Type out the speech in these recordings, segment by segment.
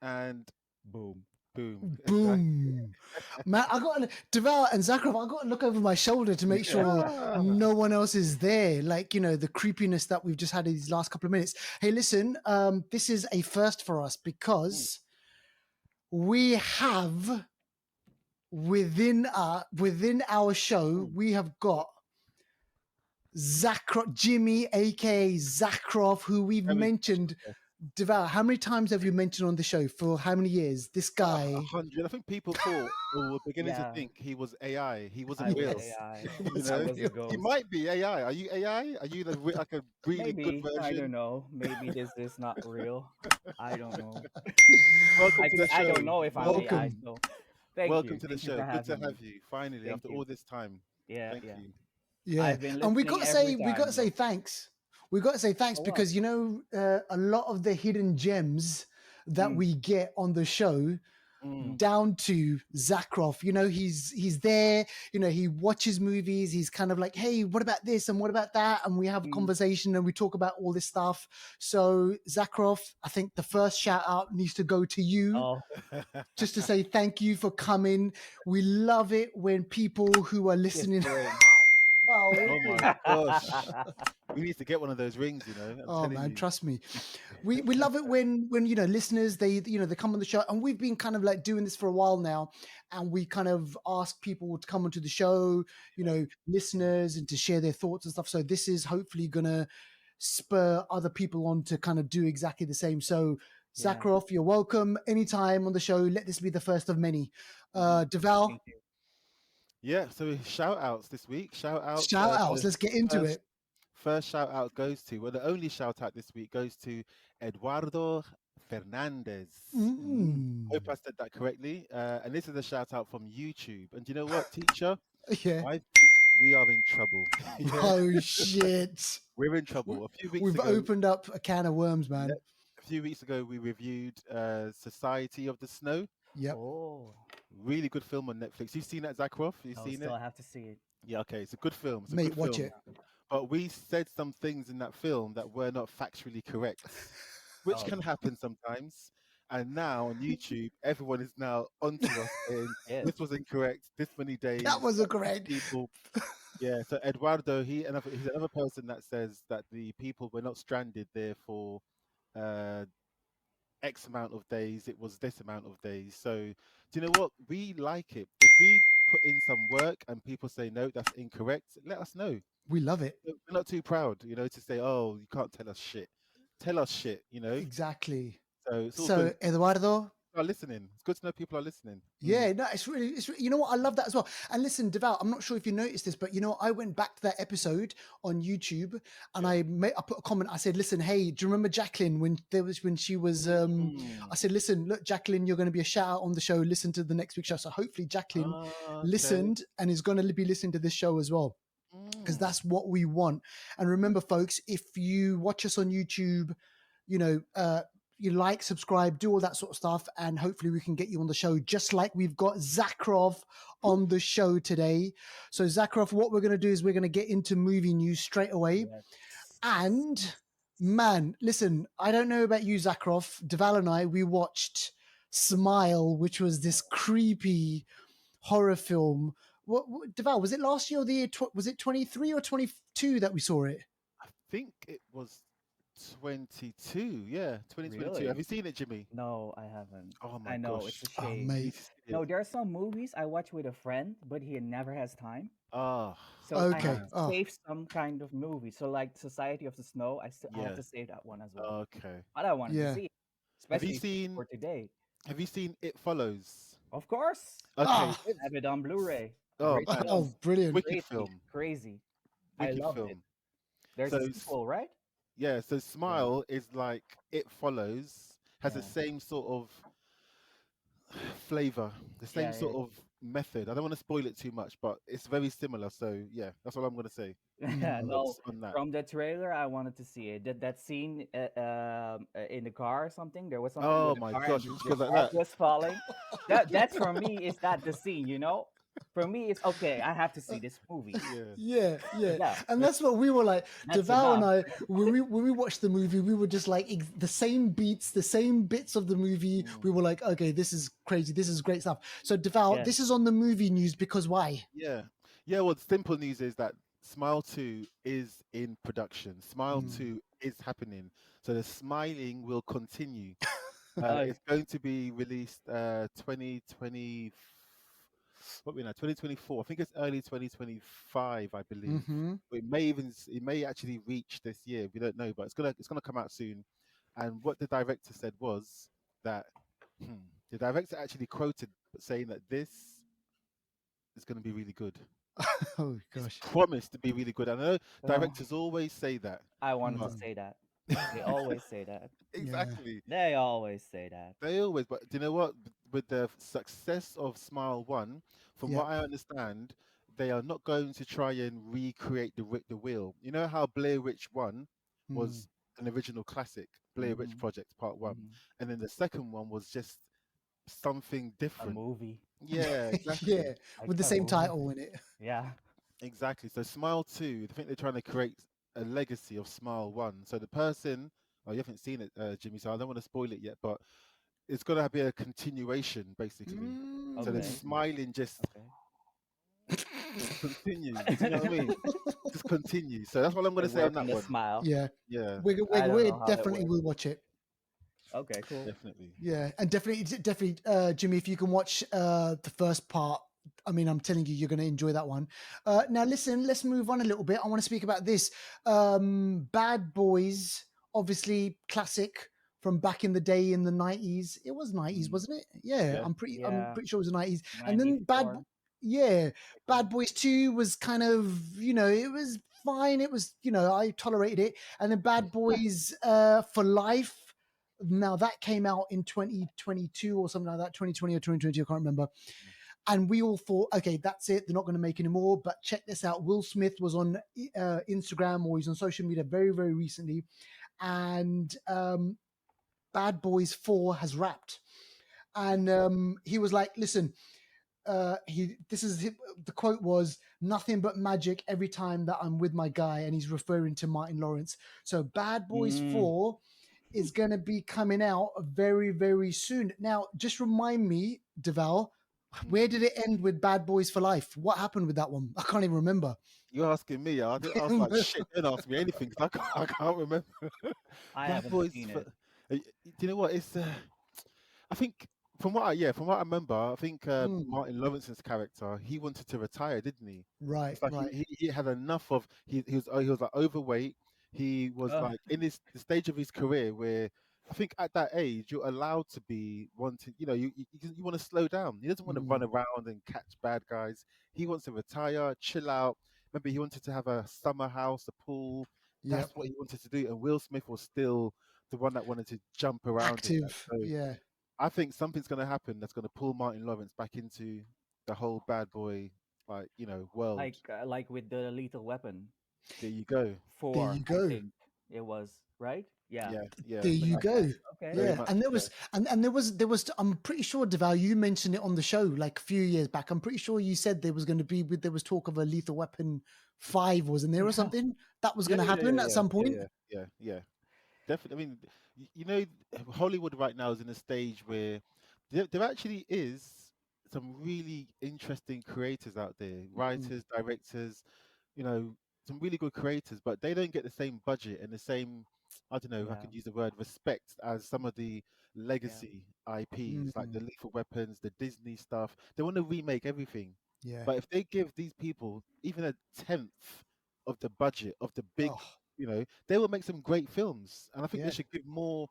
and Boom. boom. Exactly. Boom. Man, Deval and Zachrov, I got to look over my shoulder to make sure Yeah. no one else is there. Like, the creepiness that we've just had in these last couple of minutes. Hey, listen, this is a first for us Mm. because we have within our show, Mm. we have got Jimmy, aka Zachrov, who we've Very mentioned. special. Deval, how many times have you mentioned on the show for how many years? This A guy. hundred. I think people thought or were beginning to Yeah, think he was AI. He wasn't I was real. Yes. AI. He You was I know, was a real. he ghost. might be AI. Are you AI? Are you like a really good Maybe. I don't version? know. Maybe this is not real. I don't know. Welcome to the I show. don't know if I'm AI. Welcome. So thank Welcome you. to the Thank you show. for Good to having me. have you finally Thank after you. all this time. Yeah, Thank yeah. you. Yeah. I've been And listening every we got to time say though. thanks. We got to say thanks For what? because, a lot of the hidden gems that Mm, we get on the show Mm. mm, down to Zachrov. He's there, he watches movies. He's kind of like, hey, what about this? And what about that? And we have a mm. conversation and we talk about all this stuff. So Zachrov, I think the first shout out needs to go to you Oh, just to say thank you for coming. We love it when people who are kiss listening. the ring. Oh, Oh wicked. my gosh. We need to get one of those rings, I'm Oh telling man, you. trust me. We love it when listeners they come on the show, and we've been kind of like doing this for a while now, and we kind of ask people to come onto the show, listeners, and to share their thoughts and stuff. So this is hopefully gonna spur other people on to kind of do exactly the same. So Yeah. Zakharov, you're welcome anytime on the show. Let this be the first of many. Hmm. Deval, Thank you. Yeah, so shout outs this week. Shout outs. shout outs. The Let's get into first it. first shout out goes to, well, the only shout out this week goes to Eduardo Fernandez. Mm. Hope Mm. I said that correctly. And this is a shout out from YouTube. And you know what, teacher? Yeah. I think we are in trouble. Yeah, Oh shit. we're in We- trouble. A few weeks We've ago, opened up a can of worms, yeah, man. we reviewed Society of the Snow. Yep. Oh, Really good film on Netflix. You've seen that, Zakharov? You've no, seen still it? I have to see it. Yeah, okay. It's a good film. It's a good Mate, watch film. it. Yeah. But we said some things in that film that were not factually correct, which Oh, can happen sometimes. And now on YouTube, everyone is now onto us saying yes. this was incorrect. This many That days, was a great. people. Yeah. So Eduardo, he's another person that says that the people were not stranded there for uh, X amount of days. It was this amount of days. So do you know what? We like it. If we put in some work and people say no, that's incorrect, let us know. We love it. We're not too proud, to say, "Oh, you can't tell us shit." Tell us shit. Exactly. So it's all good. So, Eduardo, People are listening. It's good to know people are listening. yeah, no, you know what? I love that as well. And listen, Deval, I'm not sure if you noticed this, but I went back to that episode on YouTube and Yeah. I put a comment. I said, listen, hey, do you remember Jacqueline when she was, I Mm. said, listen, look, Jacqueline, you're going to be a shout out on the show. Listen to the next week's show. So hopefully Jacqueline Okay. listened and is going to be listening to this show as well, because Mm. that's what we want. And remember, folks, if you watch us on YouTube, you know, you like, subscribe, do all that sort of stuff, and hopefully we can get you on the show, just like we've got Zachrov on the show today. So Zachrov, what we're going to do is we're going to get into movie news straight away. Yes. And man, listen, I don't know about you, Zachrov. Deval and I, we watched Smile, which was this creepy horror film. Deval, was it last year or the year? Was it 23 or 22 that we saw it? I think it was 22. Yeah, 2022. Have Really? you seen it, Jimmy? No, I haven't. Oh my I know it's gosh. a Oh, shame. You need mate. to see No, it. there are some movies I watch with a friend, but he never has time. Ah, So I have Okay. to man. Oh, save some kind of movie. So like Society of the Snow, I have Yeah. to save that one as well. Okay. But I wanted to yeah. see it, Have you especially seen for today. Have you seen It Follows? Of course, Okay. Ah, I have it on Blu-ray. Oh Great man, film, oh, brilliant. wicked crazy, film. crazy. I Wicked loved it. film. There's So a sequel, right? yeah, so Yeah, Smile is like It Follows, has the yeah, same sort of flavor, the same yeah, sort of method. I don't want to spoil it too much, but it's very similar. So yeah, that's all I'm gonna say yeah. Mm. No, on that. from the trailer, I wanted to see it. That scene in the car or something. There was something Oh with a my car and gosh, this because like egg that. was falling. That's for me. Is that the scene? You know? For me, it's okay. I have to see this movie. Yeah. Yeah, Yeah, and that's what we were like. that's Deval and enough. I, when we watched the movie, we were just like the same beats, the same bits of the movie. We Mm. were like, okay, this is crazy, this is great stuff. So Deval, Yes. this is on the movie news because why? Yeah. Yeah. Well, the simple news is that Smile 2 is in production. Smile Mm. 2 is happening. So the smiling will continue. Oh, It's going to be released 2020. What we know, 2024. I think it's early 2025, I believe. Mm-hmm. It may it may actually reach this year. We don't know, but it's gonna come out soon. And what the director said was that the director actually quoted saying that this is going to be really good. Oh It's gosh. promised to be really good. I know well, directors always say that, I wanted to but Mm. say that. They always say that. Yeah. exactly. They always say that. They always, but do you know what? With the success of Smile One, from Yeah. what I understand, they are not going to try and recreate the wheel. You know how Blair Witch One Mm. was an original classic, Blair Witch Hmm. Project Part One, Hmm. and then the second one was just something A different. movie, Yeah, exactly, Yeah, like with the a same movie. title in it. Yeah. exactly. So Smile Two, I think they're trying to create a legacy of Smile One. So the person, oh, you haven't seen it, Jimmy, so I don't want to spoil it yet, but it's got to be a continuation basically. So the Mm. Okay. smiling Okay. just continues. Do you know what I mean? Just continues. So that's what I'm going They to say on work on that the one. smile. Yeah, Yeah, I don't we know how that definitely works. will watch it. Okay, cool. definitely. Yeah, and definitely, Jimmy, if you can watch the first part, I mean, I'm telling you, you're going to enjoy that one. Now, listen, let's move on a little bit. I want to speak about this. Bad Boys, obviously classic from back in the day in the 90s. It was 90s, Mm. wasn't it? Yeah, Yeah. I'm Yeah. pretty sure it was the 90s. And then 94. yeah, Okay. Bad Boys 2 was kind of, it was fine. It was, I tolerated it. And then Bad Boys for Life. Now that came out in 2022 or something like that, 2020 or 2022, I can't remember. And we all thought, okay, that's it. They're not going to make any more. But check this out. Will Smith was on Instagram, or he's on social media very, very recently. And Bad Boys 4 has wrapped. And he was like, listen, the quote was nothing but magic every time that I'm with my guy. And he's referring to Martin Lawrence. So Bad Boys Mm. 4 is going to be coming out very, very soon. Now, just remind me, Deval, where Mm. did it end with Bad Boys for Life? What happened with that one? I can't even remember. You're asking me. I was like, shit. Don't ask me anything 'cause I can't remember. I Bad haven't Boys. seen it. Do you know what? It's. I think from what I remember, I think Mm, Martin Lawrence's character, he wanted to retire, didn't he? right, It's like right. he had enough of he was like overweight. He was Oh, like in the stage of his career where I think at that age you're allowed to be wanting, you want to slow down. He doesn't want to Mm, run around and catch bad guys. He wants to retire, chill out. Maybe he wanted to have a summer house, a pool. yep. That's what he wanted to do. And Will Smith was still the one that wanted to jump around in that. Active. So Yeah. I think something's going to happen that's going to pull Martin Lawrence back into the whole bad boy, world. like with the Lethal Weapon There you go. There 4, you I go. think it was, right? Yeah, Yeah, yeah, There something you like yeah. go. that. Okay. Very Yeah, much. and there Yeah. was and there was I'm pretty sure Deval, you mentioned it on the show like a few years back. I'm pretty sure you said there was talk of a Lethal Weapon 5, wasn't there, or Yeah. something that was Yeah, going to yeah, yeah, happen at yeah, some yeah, point. yeah, yeah, yeah. Definitely. I mean, Hollywood right now is in a stage where there actually is some really interesting creators out there, Mm, writers, directors, you know, some really good creators, but they don't get the same budget and the same, I don't know if I Yeah. can use the word respect as some of the Yeah. legacy IPs, like mm, the Lethal Weapons, the Disney stuff. They want to remake everything. yeah. But if they give these people even a tenth of the budget of the big, Oh, they will make some great films. And I think they yeah. should give more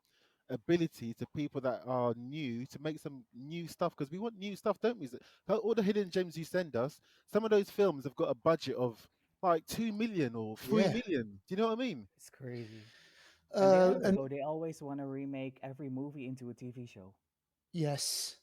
ability to people that are new to make some new stuff because we want new stuff, don't we? All the hidden gems you send us, some of those films have got a budget of like 2 million or three Yeah. million. Do you know what I mean? It's crazy. And And they always want to remake every movie into a TV show. yes.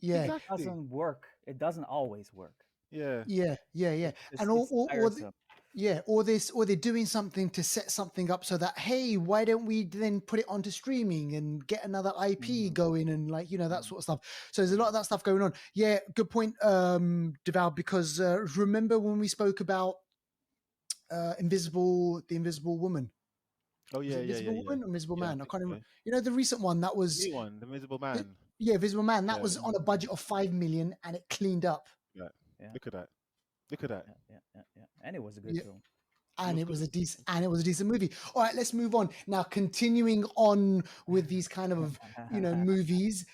Yeah. It Exactly. doesn't work. It doesn't always work. Yeah. Yeah. Yeah. It's just And it's all tiresome. Yeah, or they're doing something to set something up so that, hey, why don't we then put it onto streaming and get another IP going, and like, that sort of stuff. So there's a lot of that stuff going on. Yeah, good point, Deval, because remember when we spoke about the Invisible Woman? Oh Was yeah, it yeah, yeah, Invisible yeah. Woman or Invisible Yeah, I Man? I think can't so. remember. The recent one that The was new one, The Invisible Man. yeah, Invisible Man, that Yeah, was on a budget of 5 million and it cleaned up. yeah. Yeah, Look at that. Look at that. yeah. And it was a good Yeah. film. It And was it was good. a decent movie. All right, let's move on now. Continuing on with these kind of movies,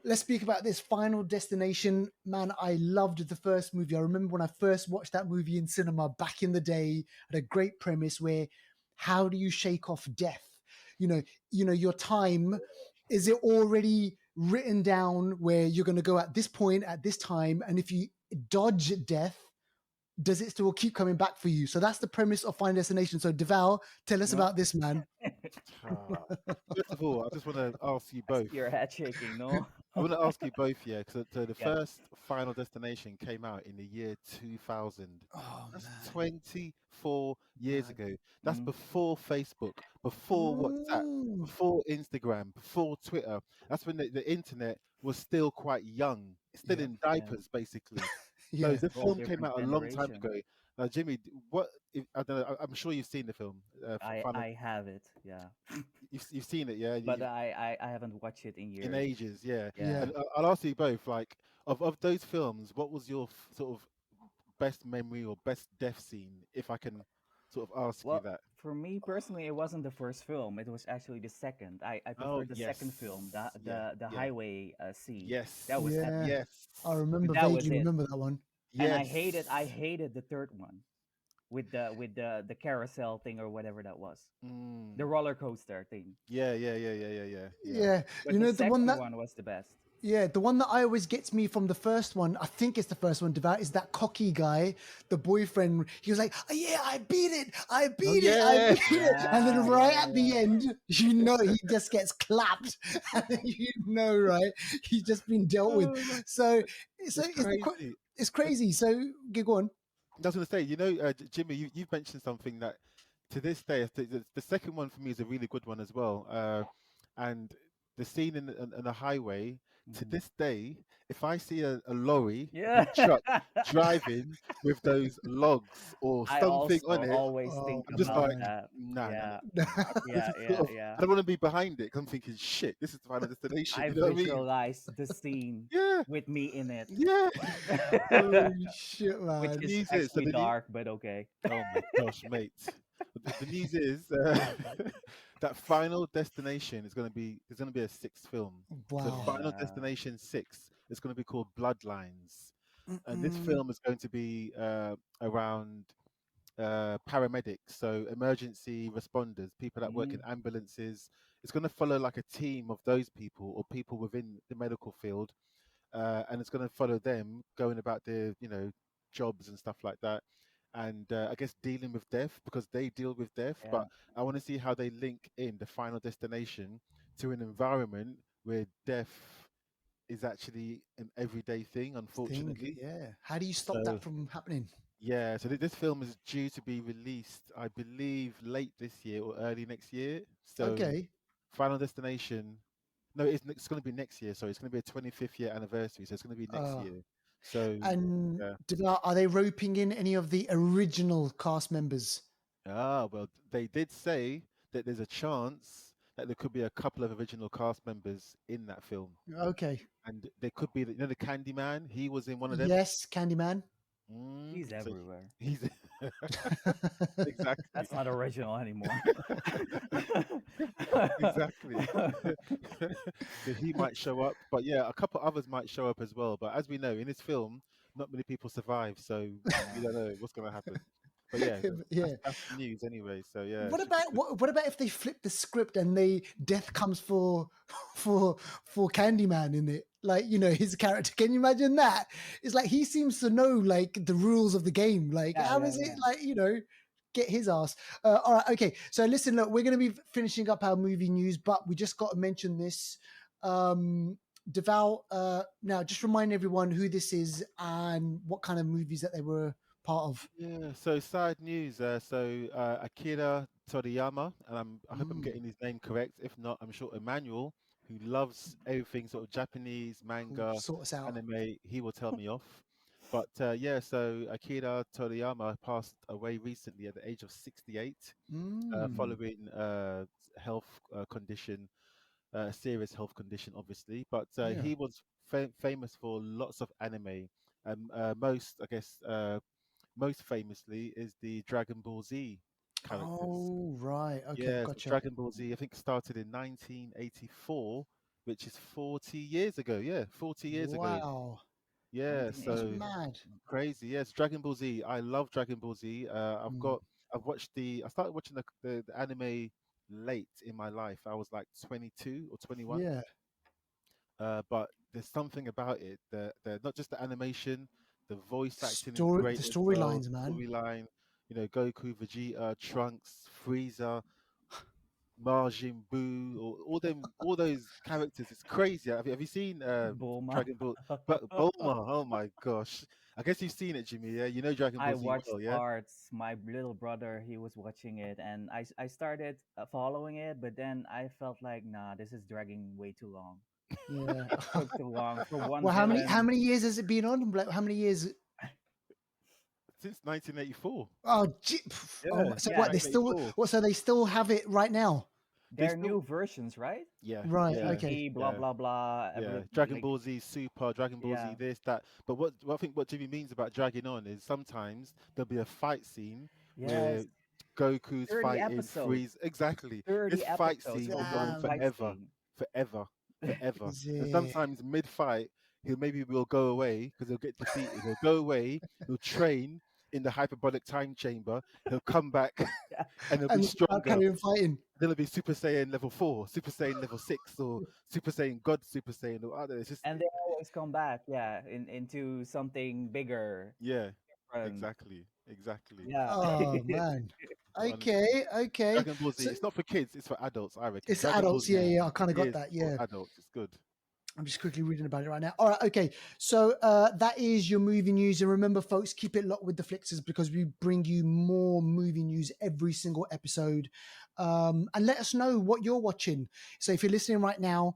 let's speak about this Final Destination. Man, I loved the first movie. I remember when I first watched that movie in cinema back in the day. Had a great premise where, how do you shake off death? Your time. Is it already written down where you're going to go at this point at this time, and if you dodge death, does it still keep coming back for you? So that's the premise of Final Destination. So Deval, tell us No, about this, man. Ah. First of all, I just want to ask you I see both. your head shaking. No. I want to ask you both, yeah, because the Yeah. first Final Destination came out in the year 2000. Oh That's man. 24 years Man. ago. That's Mm, before Facebook, before WhatsApp, Mm. before Instagram, before Twitter. That's when the internet was still quite young, still Yeah. in yeah. diapers, basically. So Yeah. the Whole film came different out a long time generation. ago. Now, Jimmy, what? I don't know. I'm sure you've seen the film. Final. I have it. Yeah. You've seen it, yeah. But I haven't watched it in In years. ages, yeah. Yeah. Yeah. And I'll ask you both, like, of those films, what was your sort of best memory or best death scene, if I can sort of ask you Well, that? for me personally, it wasn't the first film. It was actually the second. I Oh, prefer the yes. second film, the Yeah, yeah. highway scene. Yes. That was Yeah. epic. Yes. I remember That was vaguely it. remember that one. And Yes. I hated the third one with the carousel thing or whatever that was. Mm. The roller coaster thing. Yeah, yeah, yeah, yeah, yeah, yeah, yeah. Yeah. But the The one second that one was the best. the one that I always gets me from the first one, I think it's the first one, Devout, is that cocky guy, the boyfriend. He was like, "Oh, yeah, I beat it. I Oh, beat it. I yeah. beat it." And then Yeah, right yeah, at the yeah. end, he just gets clapped. And then right? He's just been dealt with. Oh, So, it's crazy. it's crazy. So, go on. I was going to say, Jimmy, you've mentioned something that to this day, the second one for me is a really good one as well. And the scene in the highway, to Mhm. this day, if I see a lorry, a Yeah. big truck driving with those logs or I something also on it, always Oh think I'm just about like, man. that. nah, nah, Yeah, nah. This yeah, is yeah, sort of, yeah. I don't want to be behind it 'cause I'm thinking, shit, this is the final destination. I You know what I mean? visualized the scene Yeah, with me in it, yeah. Holy shit, which The man. is news is, actually dark, but okay. oh my gosh, mate. The news is that Final Destination is going to be there's going to be a sixth film. So Wow. Final Yeah. Destination 6 is going to be called Bloodlines, and this Mm-mm. film is going to be around paramedics, so emergency responders, people that work in Mm, ambulances. It's going to follow like a team of those people or people within the medical field, and it's going to follow them going about their jobs and stuff like that, and I guess dealing with death because they deal with death. yeah. But I want to see how they link in the Final Destination to an environment where death is actually an everyday thing, Thing. unfortunately. Yeah. How do you stop So that from happening? yeah, so this film is due to be released, I believe, late this year or early next year. So Okay. Final Destination. No, it's going to be next year. So it's going to be a 25th year anniversary. So it's going to be next Uh, year. So and yeah. are they roping in any of the original cast members? Well, they did say that there's a chance that there could be a couple of original cast members in that film, Okay. and there could be, the Candyman. He was in one of them. Yes, Candyman. He's So everywhere. he's exactly, That's not original anymore. exactly. So he might show up, but yeah, a couple others might show up as well. But as we know, in this film, not many people survive, so we Yeah. don't know what's going to happen. But yeah, Yeah. that's the news anyway. So yeah, it What should be about good. what about if they flip the script and death comes for for Candyman in it? Like, his character. Can you imagine that? It's like he seems to know like the rules of the game. Like, Yeah, how yeah, is it yeah. like, get his ass. All right, okay. So listen, look, we're gonna be finishing up our movie news, but we just got to mention this. Deval, now just remind everyone who this is and what kind of movies that they were part of? Yeah, so sad news. Akira Toriyama, and I hope I'm Mm, getting his name correct. If not, I'm sure Emmanuel, who loves everything sort of Japanese cool. manga, Sort us out. anime, he will tell me off. But yeah, so Akira Toriyama passed away recently at the age of 68, Mm, following health condition, serious health condition, obviously. But yeah. he was famous for lots of anime. Most, I guess, most famously is the Dragon Ball Z characters. Oh, right. Okay, Yeah, so gotcha. Dragon Ball Z, I think started in 1984, which is 40 years ago. Yeah, 40 years ago. Wow, Yeah, that's so 1980. mad. crazy. Yes, Dragon Ball Z. I love Dragon Ball Z. Mm, I've watched I started watching the anime late in my life. I was like 22 or 21. yeah. But there's something about it. Not just the animation, the voice acting is great The as well. storylines, man. Storyline, Goku, Vegeta, Trunks, Frieza, Majin Buu, or all those characters. It's crazy. Have you seen Bulma. Dragon Ball? But Bulma, oh my gosh! I guess you've seen it, Jimmy. Yeah, you know Dragon I Ball Z watched well, yeah. parts. My little brother, he was watching it, and I started following it, but then I felt like, nah, this is dragging way too long. Yeah. It took too long for one Well, how villain. many years has it been on? Like, how many years? Since 1984. Oh, oh, Yeah, so since Yeah, what? They still 1984. what? So they still have it right now? They they're still, new versions, right? yeah, Right. yeah, Okay. GT, blah yeah. blah blah. Yeah, Every Dragon like, Ball Z Super, Dragon Ball yeah, Z this, that. But what I think what Jimmy means about dragging on is sometimes there'll be a fight scene yes, where Goku's 30 fighting episodes, Freeze. Exactly. This 30 fight episodes scene for will go on one Damn. fight forever, scene. forever, forever. Is And it? sometimes mid-fight, will go away because he'll get defeated. He'll go away, he'll train in the hyperbolic time chamber, he'll come back Yeah, and he'll be And start stronger. carrying fighting. Then it'll be Super Saiyan level 4, Super Saiyan level 6, or Super Saiyan God Super Saiyan or other. It's just and they always come back, yeah, into something bigger. yeah, Different. exactly, exactly. Yeah. Oh man. Honestly, Okay. Okay. Dragon Ball Z. So It's not for kids. It's for adults. I reckon. it's Dragon Ball adults. Yeah. Z Yeah. I kind of got is that. for Yeah. adults. It's good. I'm just quickly reading about it right now. All right, okay. So that is your movie news. And remember, folks, keep it locked with the Flixters because we bring you more movie news every single episode. And let us know what you're watching. So if you're listening right now,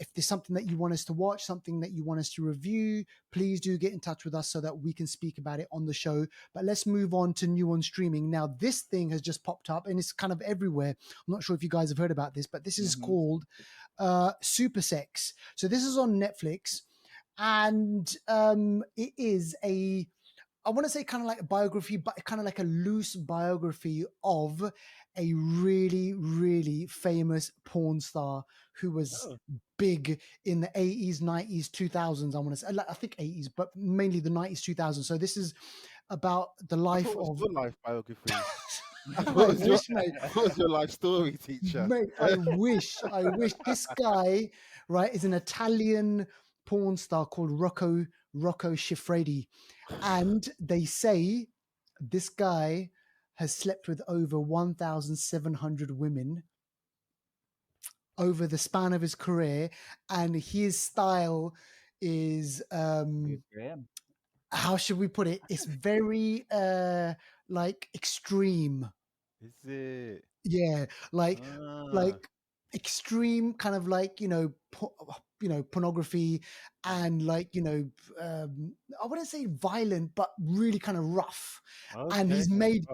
if there's something that you want us to watch, something that you want us to review, please do get in touch with us so that we can speak about it on the show. But let's move on to new on streaming. Now, this thing has just popped up and it's kind of everywhere. I'm not sure if you guys have heard about this, but this is Hmm. called Super Sex. So this is on Netflix, and it is I want to say kind of like a biography, but kind of like a loose biography of a really, really famous porn star who was Oh, big in the 80s, 90s, 2000s. I want to say, I think 80s, but mainly the 90s, 2000s. So this is about the I life thought it was of. your life biography. I wish, mate. What was your life story, teacher? Mate, I wish this guy, right, is an Italian porn star called Rocco Siffredi. And they say this guy has slept with over 1,700 women over the span of his career. And his style is, Good for him. how should we put it? It's very like extreme. Is it? Yeah, like Ah, like extreme kind of like pornography and like I wouldn't say violent but really kind of rough, and okay. he's made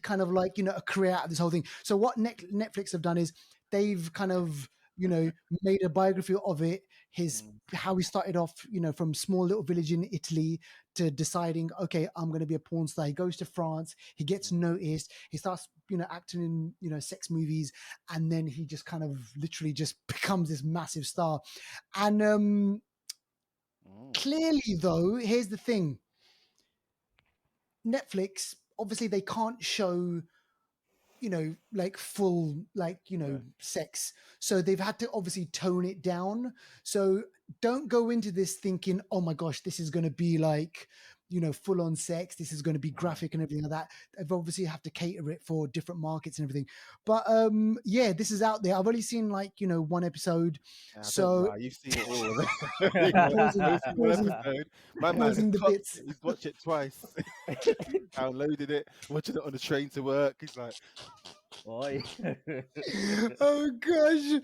kind of like a career out of this whole thing. So what Netflix have done is they've kind of made a biography of it, his Mm, how he started off from small little village in Italy to deciding, okay, I'm going to be a porn star. He goes to France, he gets mm, noticed, he starts acting in sex movies, and then he just kind of literally just becomes this massive star. And mm. clearly though, here's the thing, Netflix, obviously they can't show like full Yeah. sex, so they've had to obviously tone it down. So don't go into this thinking, oh my gosh, this is going to be like full on sex. This is going to be Mm. graphic and everything like that. They've obviously have to cater it for different markets and everything. But yeah, this is out there. I've only seen like one episode, Yeah, don't so lie. You've seen it all. You've pausing, only seen one pausing, episode. My man has pausing the clocked bits. it. He's watched it twice. Downloaded it, watching it on the train to work. He's like, Oi. Oh gosh,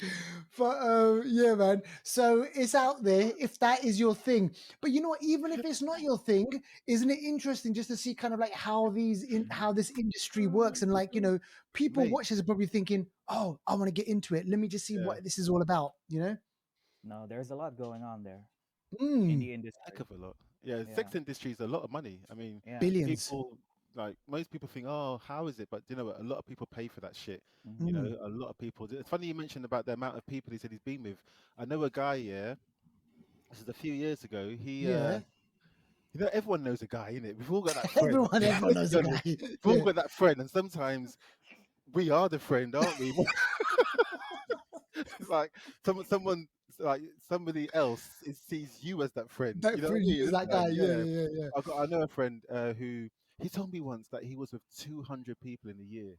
but yeah, man. So it's out there if that is your thing. But you know what? Even if it's not your thing, isn't it interesting just to see kind of like how this industry works and like people mate, watch this are probably thinking, oh, I want to get into it. Let me just see yeah, what this is all about. No, there's a lot going on there in Mm, the heck industry. of a lot. Yeah, Yeah. sex industry is a lot of money. I mean, Yeah. billions. people like most people think, oh, how is it? But you know what? A lot of people pay for that shit. Hmm. You know, Mm, a lot of people. It's funny you mentioned about the amount of people he said he's been with. I know a guy. Yeah, this is a few years ago. yeah. Everyone knows a guy, innit? We've all got that friend. Everyone Let's knows be a honest. guy. We've all Yeah. got that friend, and sometimes we are the friend, aren't we? It's like someone like somebody else sees you as that friend. You That know what for I you mean? is It's that like, guy. Yeah, yeah. yeah, yeah, I know a friend who he told me once that he was with 200 people in a year,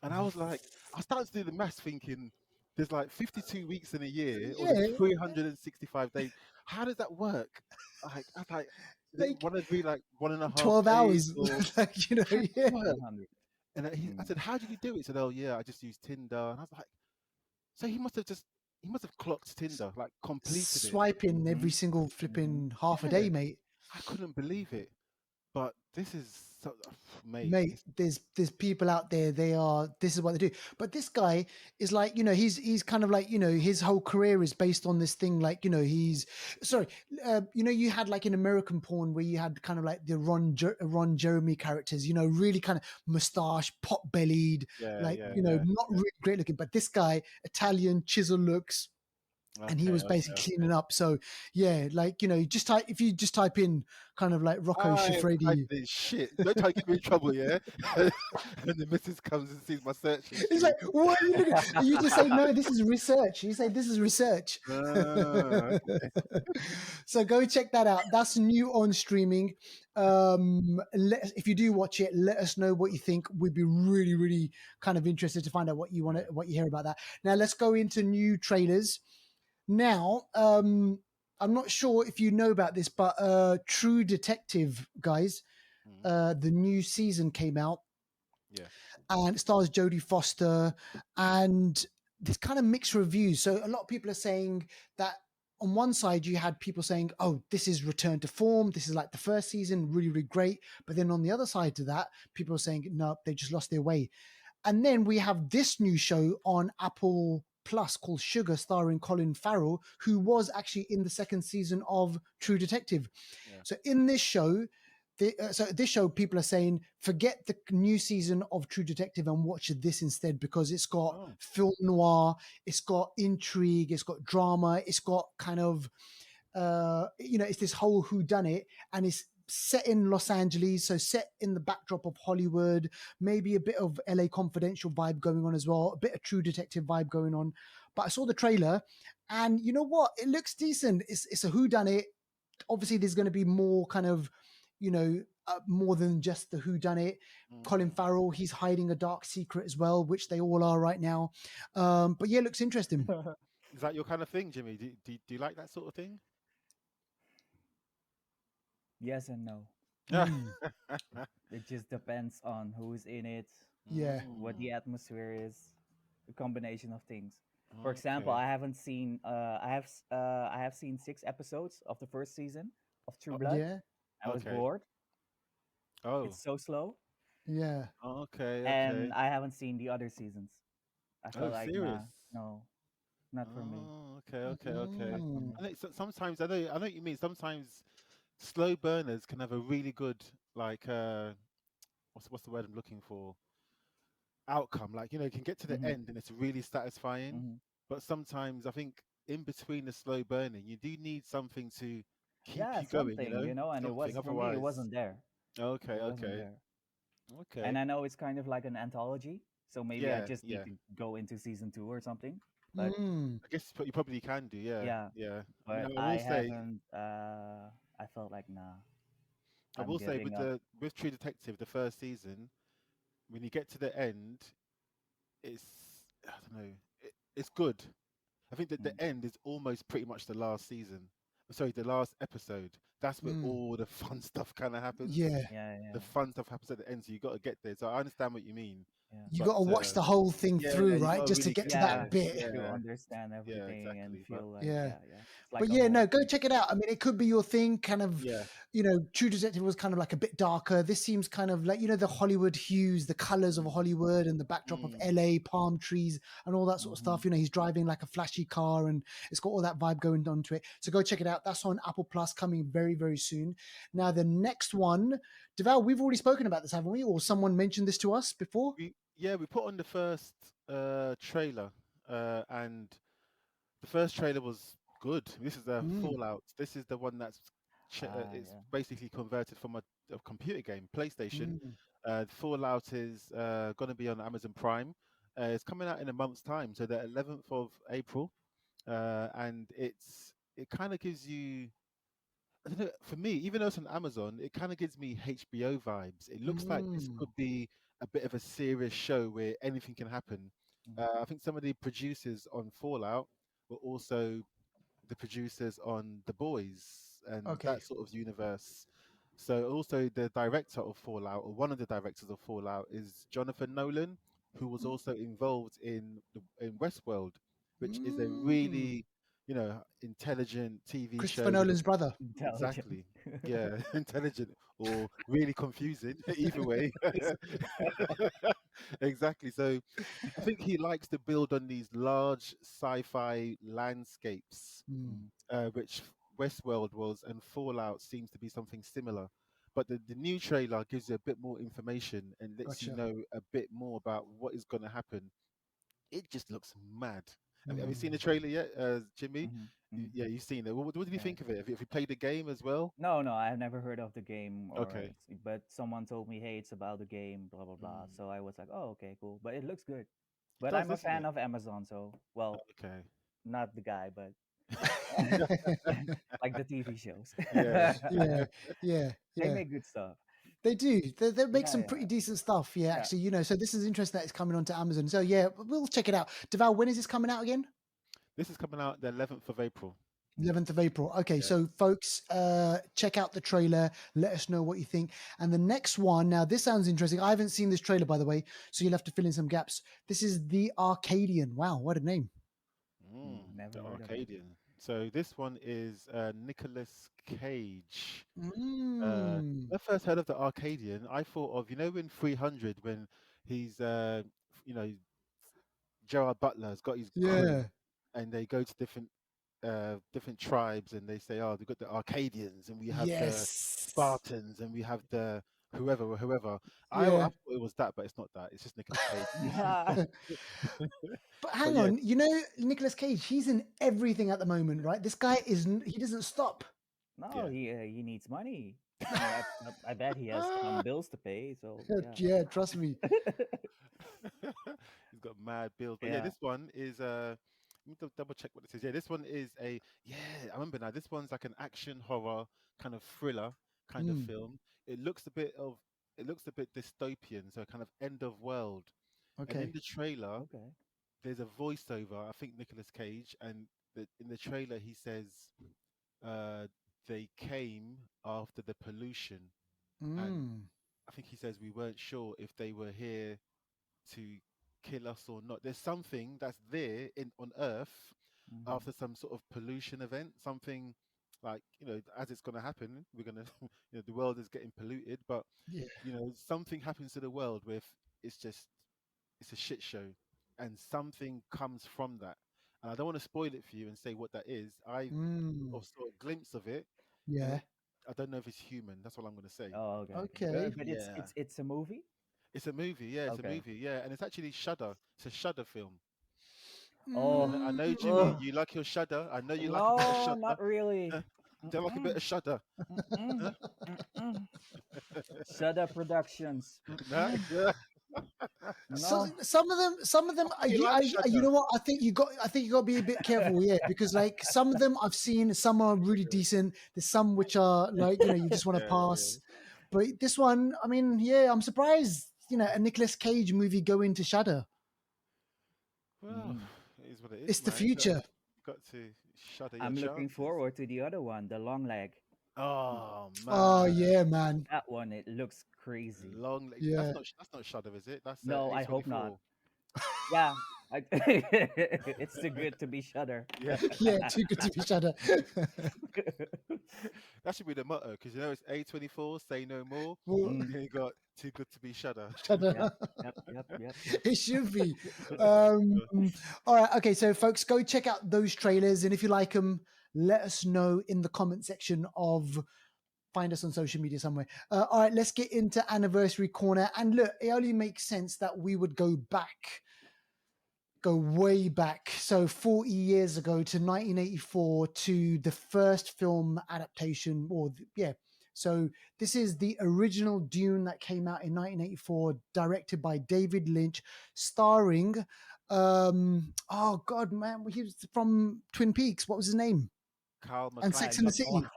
and I was like, I started to do the maths, thinking there's like 52 weeks in a year, or there's yeah. 365 days. How does that work? I was like, is it Like one every like 1.5 days 12 hours. or Like how does yeah. it work? 200. And I Mm. said, how did you do it? He said, oh yeah, I just used Tinder, and I was like. So he must have clocked Tinder, like completed it. Swiping every Hmm. single Hmm. flipping half a Yeah, day, mate. I couldn't believe it. But this is so, mate. Mate, It's there's people out there. This is what they do. But this guy is like, he's kind of like, his whole career is based on this thing. Like, he's sorry, you had like in American porn where you had kind of like the Ron Jeremy characters. Really kind of mustache, pot bellied, yeah, like yeah, yeah, not yeah. really great looking. But this guy, Italian chisel looks, and he Okay, was okay, basically okay. cleaning up. So yeah, like just type if you just type in kind of like Rocco I ain't Siffredi. typing shit. Don't try to get me in trouble, yeah. And the missus comes and sees my search It's history. like, what are you looking at? You just say, no, this is research. You say, this is research. Okay. So go check that out. That's new on streaming. If you do watch it, let us know what you think. We'd be really, really kind of interested to find out Yeah. what you hear about that. Now let's go into new trailers. Now, I'm not sure if you know about this, but True Detective, guys, Mhm. the new season came out Yeah. and it stars Jodie Foster, and this kind of mixed reviews. So a lot of people are saying that on one side you had people saying, "Oh, this is return to form. This is like the first season, really, really great." But then on the other side to that, people are saying, "No, they just lost their way." And then we have this new show on Apple Plus called Sugar, starring Colin Farrell, who was actually in the second season of True Detective. Yeah. So in this show, this show, people are saying, forget the new season of True Detective and watch this instead because it's got Oh. film noir, it's got intrigue, it's got drama, it's got kind of, it's this whole who done it, and it's set in Los Angeles, so set in the backdrop of Hollywood, maybe a bit of LA Confidential vibe going on as well, a bit of True Detective vibe going on. But I saw the trailer, and you know what? It looks decent. It's a who done it. Obviously, there's going to be more kind of, more than just the who done it. Colin Mm. Farrell, he's hiding a dark secret as well, which they all are right now. But yeah, it looks interesting. Is that your kind of thing, Jimmy? Do you like that sort of thing? Yes and no. Mm, It just depends on who's in it, yeah. what the Mm. atmosphere is, a combination of things. For example, Okay. I have seen 6 episodes of the first season of True Oh, Blood. Yeah. I was okay. bored. Oh. It's so slow, Yeah. Okay. and Okay. I haven't seen the other seasons. I Oh, felt like, serious. nah, no, not for me. Oh, okay. Okay. Okay. Not for Mm. me. I think sometimes I know what you mean. Sometimes slow burners can have a really good like what's the word I'm looking for? Outcome. Like, you can get to the Hmm. end and it's really satisfying. Hmm. But sometimes I think in between the slow burning, you do need something to keep Yeah, you going, something, and it something. was for me. It Otherwise, wasn't there. okay, It wasn't okay, there. And okay. I know it's kind of like an anthology, so maybe I Yeah, just need yeah. to go into season 2 or something. But Mm. I guess you probably can do. Yeah, yeah, yeah. I mean, but I I will say, haven't. I felt like, nah. I I'm will say giving up. with True Detective, the first season, when you get to the end, it's I don't know, it's good. I think that the Mm. end is almost pretty much the last season. Sorry, the last episode. That's where Mm. all the fun stuff kind of happens. Yeah. Yeah, The yeah, fun stuff happens at the end, so you got to get there. So I understand what you mean, yeah. You but got to watch the whole thing yeah, through, you got right? to Just to really get get to Yeah, that there. bit. to Yeah, understand yeah, everything and exactly. But feel like, Yeah. yeah, yeah. It's like But a yeah, whole no, go thing. check it out. I mean, it could be your thing. Kind of, yeah, True Detective was kind of like a bit darker. This seems kind of like, the Hollywood hues, the colors of mm, Hollywood and the backdrop of mm, LA, palm trees, and all that sort of Hmm. stuff. He's driving like a flashy car and it's got all that vibe going on to it. So go check it out. That's on Apple Plus, coming very, very soon. Now, the next one, Deval, we've already spoken about this, haven't we? Or someone mentioned this to us before? we put on the first trailer, and the first trailer was good. This is the Mm, Fallout. This is the one that's it's Yeah. basically converted from a computer game, PlayStation. mm. Fallout is going to be on Amazon Prime. It's coming out in a month's time, so the 11th of April, and it kind of gives you. I don't know, for me, even though it's on Amazon, it kind of gives me HBO vibes. It looks like this Mm. could be a bit of a serious show where anything can happen. Mhm. I think some of the producers on Fallout were also the producers on The Boys and Okay. that sort of universe. So also the director of Fallout, or one of the directors of Fallout, is Jonathan Nolan, who was also involved in Westworld, which is a Mm. really, intelligent TV Christopher show with Nolan's brother. Intelligent. exactly, yeah, intelligent or really confusing, either way. Exactly. So I think he likes to build on these large sci-fi landscapes, Mm. Mm. which Westworld was, and Fallout seems to be something similar. But the new trailer gives you a bit more information and lets you Gotcha. know a bit more about what is going to happen. It just looks mad. Have you seen the Mm. trailer yet, Jimmy? Hmm. Hmm. Yeah, you've seen it. What did you Yeah. think of it? Have you played the game as well? No, no, I've never heard of the game, Okay. but someone told me, hey, it's about the game, blah blah blah. Mm. So I was like, oh, okay, cool. But it looks good. But Does, I'm a doesn't fan it? of Amazon, so well, Okay. not the guy, but like the TV shows. Yeah. Yeah, yeah, They yeah. make good stuff. They do. They make Yeah, some yeah, pretty decent stuff. Yeah, yeah. actually, so this is interesting that it's coming onto Amazon. So yeah, we'll check it out. Deval, when is this coming out again? This is coming out the 11th of April. 11th of April. Okay, Yeah. so folks, check out the trailer. Let us know what you think. And the next one, now this sounds interesting. I haven't seen this trailer, by the way, so you'll have to fill in some gaps. This is The Arcadian. Wow, what a name. The Never heard of it. Arcadian. So this one is Nicolas Cage. Mm. When I first heard of the Arcadian, I thought of, in 300 when he's, you know, Gerard Butler's got his crew Yeah. and they go to different tribes and they say, oh, we've got the Arcadians and we have the Yes. Spartans and we have the whoever. I Yeah. thought it was that, but it's not that. It's just Nicolas Cage. But But hang yeah, on, Nicolas Cage, he's in everything at the moment, right? This guy he doesn't stop. No, yeah. he needs money. I bet he has some bills to pay. So yeah, Yeah, trust me. He's got mad bills. But yeah, yeah. this one is let me double check what this is. Yeah, this one is I remember now. This one's like an action horror kind of thriller kind of Mm, film. It looks a bit dystopian, so kind of end of world. And in okay. the trailer, Okay. there's a voiceover. I think Nicolas Cage, and in the trailer he says, uh, "They came after the pollution," and Mm, I think he says we weren't sure if they were here to kill us or not. There's something that's there in on Earth Hmm. after some sort of pollution event. Something like as it's going to happen, we're going to the world is getting polluted, but yeah. something happens to the world with it's just it's a shit show, and something comes from that. And I don't want to spoil it for you and say what that is. I Mm, sort of saw a glimpse of it, and yeah. I don't know if it's human. That's all I'm going to say. Oh, okay, okay. Okay. But Yeah. it's a movie. It's a movie, yeah, it's a Okay. movie, yeah, and it's actually Shudder. It's a Shudder film. Oh, I know, Mm, Jimmy, oh you like your Shudder. I know you like a bit of no, Shudder. not really. Huh? Don't like a bit Mm-mm, of Shudder. mm-mm, Huh? mm-mm. Shudder Productions. No, Mm-mm, yeah. so no. some of them Oh, you like you Shudder? know what, I think you got to be a bit careful, yeah, because like some of them I've seen, some are really decent, there's some which are like, you just want to Yeah, yeah. pass. but this one, I mean, yeah, I'm surprised. A Nicolas Cage movie go into Shudder. Well, it is what it It's is, the man. future. You got to shudder your I'm looking chances. forward to the other one, the long leg. Oh Oh man, yeah, man. That one, it looks crazy. long. Yeah, That's not Shudder, is it? That's No, I hope not. A24. Yeah, it's too good to be Shudder. Yeah, yeah. Too good to be Shudder. that should be the motto because you know it's A24. Say no more. Well, Mm, And you got too good to be Shudder. Shudder. yep, yep. It should be. Uh, All right. Okay. So, folks, go check out those trailers, and if you like them, let us know in the comment section of. Find us on social media somewhere. All right, let's get into anniversary corner. And look, it only makes sense that we would go way back. So 40 years ago to 1984 to the first film adaptation, yeah. So this is the original Dune that came out in 1984, directed by David Lynch, starring, oh God, man, he was from Twin Peaks. What was his name? Carl And Ah, Sex and the McLachlan. City.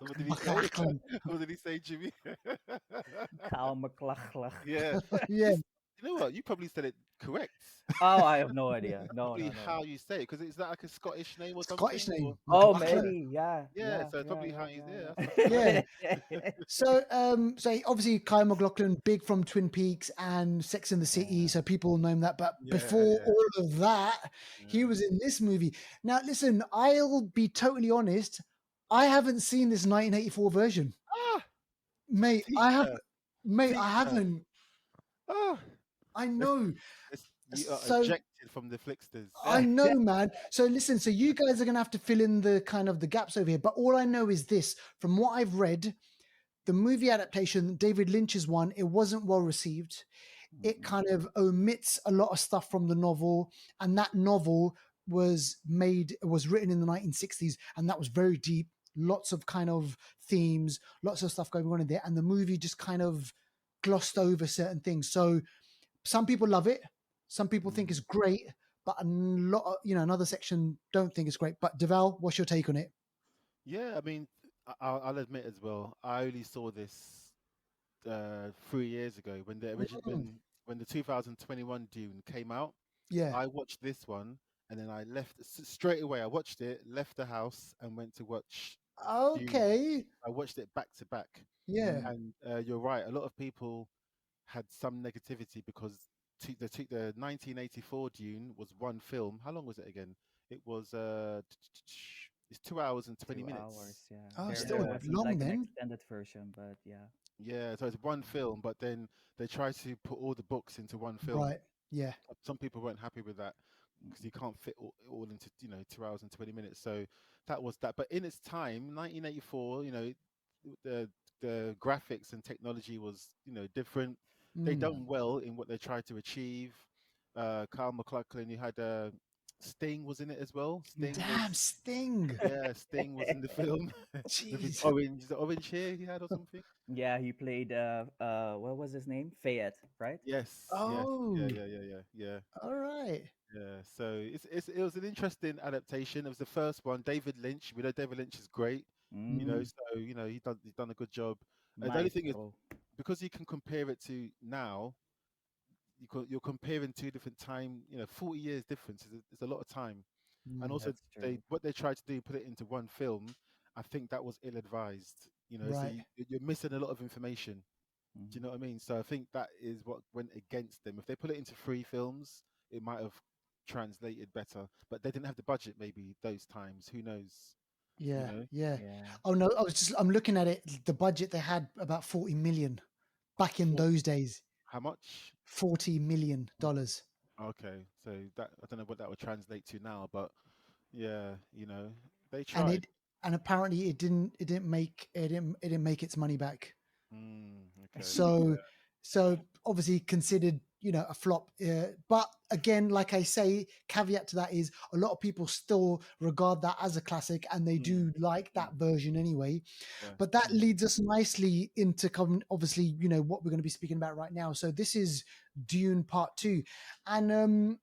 What did he say? McLachlan. What did he say, Jimmy? Kyle McLachlan. Yeah. Yeah. You know what? You probably said it correct. Oh, I have no idea. No, Probably no, no. how you say it because it's that like a Scottish name or Scottish something. name. Or Oh, McLachlan. maybe. Yeah, yeah, yeah, so it's yeah, probably how yeah, you yeah, that's Yeah. yeah. So, obviously Kyle MacLachlan, big from Twin Peaks and Sex and the City, Yeah. so people know him that. But yeah, before yeah, all of that, he yeah. was in this movie. Now, listen, I'll be totally honest. I haven't seen this 1984 version, Ah, mate. teacher, I teacher. haven't. Ah, I let's, know. you are So ejected from the Flixters. I know, man. So listen, so you guys are gonna have to fill in the kind of the gaps over here. But all I know is this: from what I've read, the movie adaptation, David Lynch's one, it wasn't well received. It Mm-mm. kind of omits a lot of stuff from the novel, and that novel was written in the 1960s, and that was very deep. Lots of kind of themes, lots of stuff going on in there, and the movie just kind of glossed over certain things. So some people love it, some people think it's Mm. great, but a lot, another section don't think it's great. But Deval, what's your take on it? Yeah, I mean, I'll admit as well. I only saw this 3 years ago when Mm, when the 2021 Dune came out. yeah. I watched this one and then I left straight away. I watched it, left the house, and went to watch Dune. Okay. I watched it back to back, Yeah. Mm. and you're right. A lot of people had some negativity because the 1984 Dune was one film. How long was it again? It was it's 2 hours and 20 2 hours, minutes. yeah. Oh, There still Yeah, wasn't long like an then. extended version, but yeah. yeah. So it's one film, but then they tried to put all the books into one film. Right. Yeah. Some people weren't happy with that because you Mm-mm. can't fit all into 2 hours and 20 minutes. So that was that. But in its time, 1984, the the graphics and technology was different. They Mm. done well in what they tried to achieve. Carl McLachlan, you had Sting was in it as well. Sting Damn, was Sting. yeah, Sting was in the film with his Jeez. orange, the orange hair he had or something. Yeah, he played what was his name? Fayette, right? Yes, yes, yeah, Oh, yeah, yeah, yeah, yeah. all right. Yeah, so it was an interesting adaptation. It was the first one. David Lynch, we know David Lynch is great, Mm. so he's done a good job. The only thing is Maestro. because you can compare it to now, you're comparing two different time. 40 years difference is a lot of time, and Mm. also That's true. what they tried to do, put it into one film. I think that was ill advised. So Right. you're missing a lot of information. Do Mhm. you know what I mean? So I think that is what went against them. If they put it into three films, it might have translated better. But they didn't have the budget maybe those times. Who knows? You Yeah. know? Yeah. Yeah. Oh no, I'm looking at it. The budget they had about 40 million back in For those days. how much? $40 million. Okay, so that I don't know what that would translate to now, but yeah, they And tried. it and apparently it didn't make its money back. Okay. So so obviously considered a flop, but again, like I say, caveat to that is a lot of people still regard that as a classic and they Mm. do like Mm. that version anyway. Yeah. But that Mm. leads us nicely into obviously what we're going to be speaking about right now. So this is Dune Part 2, and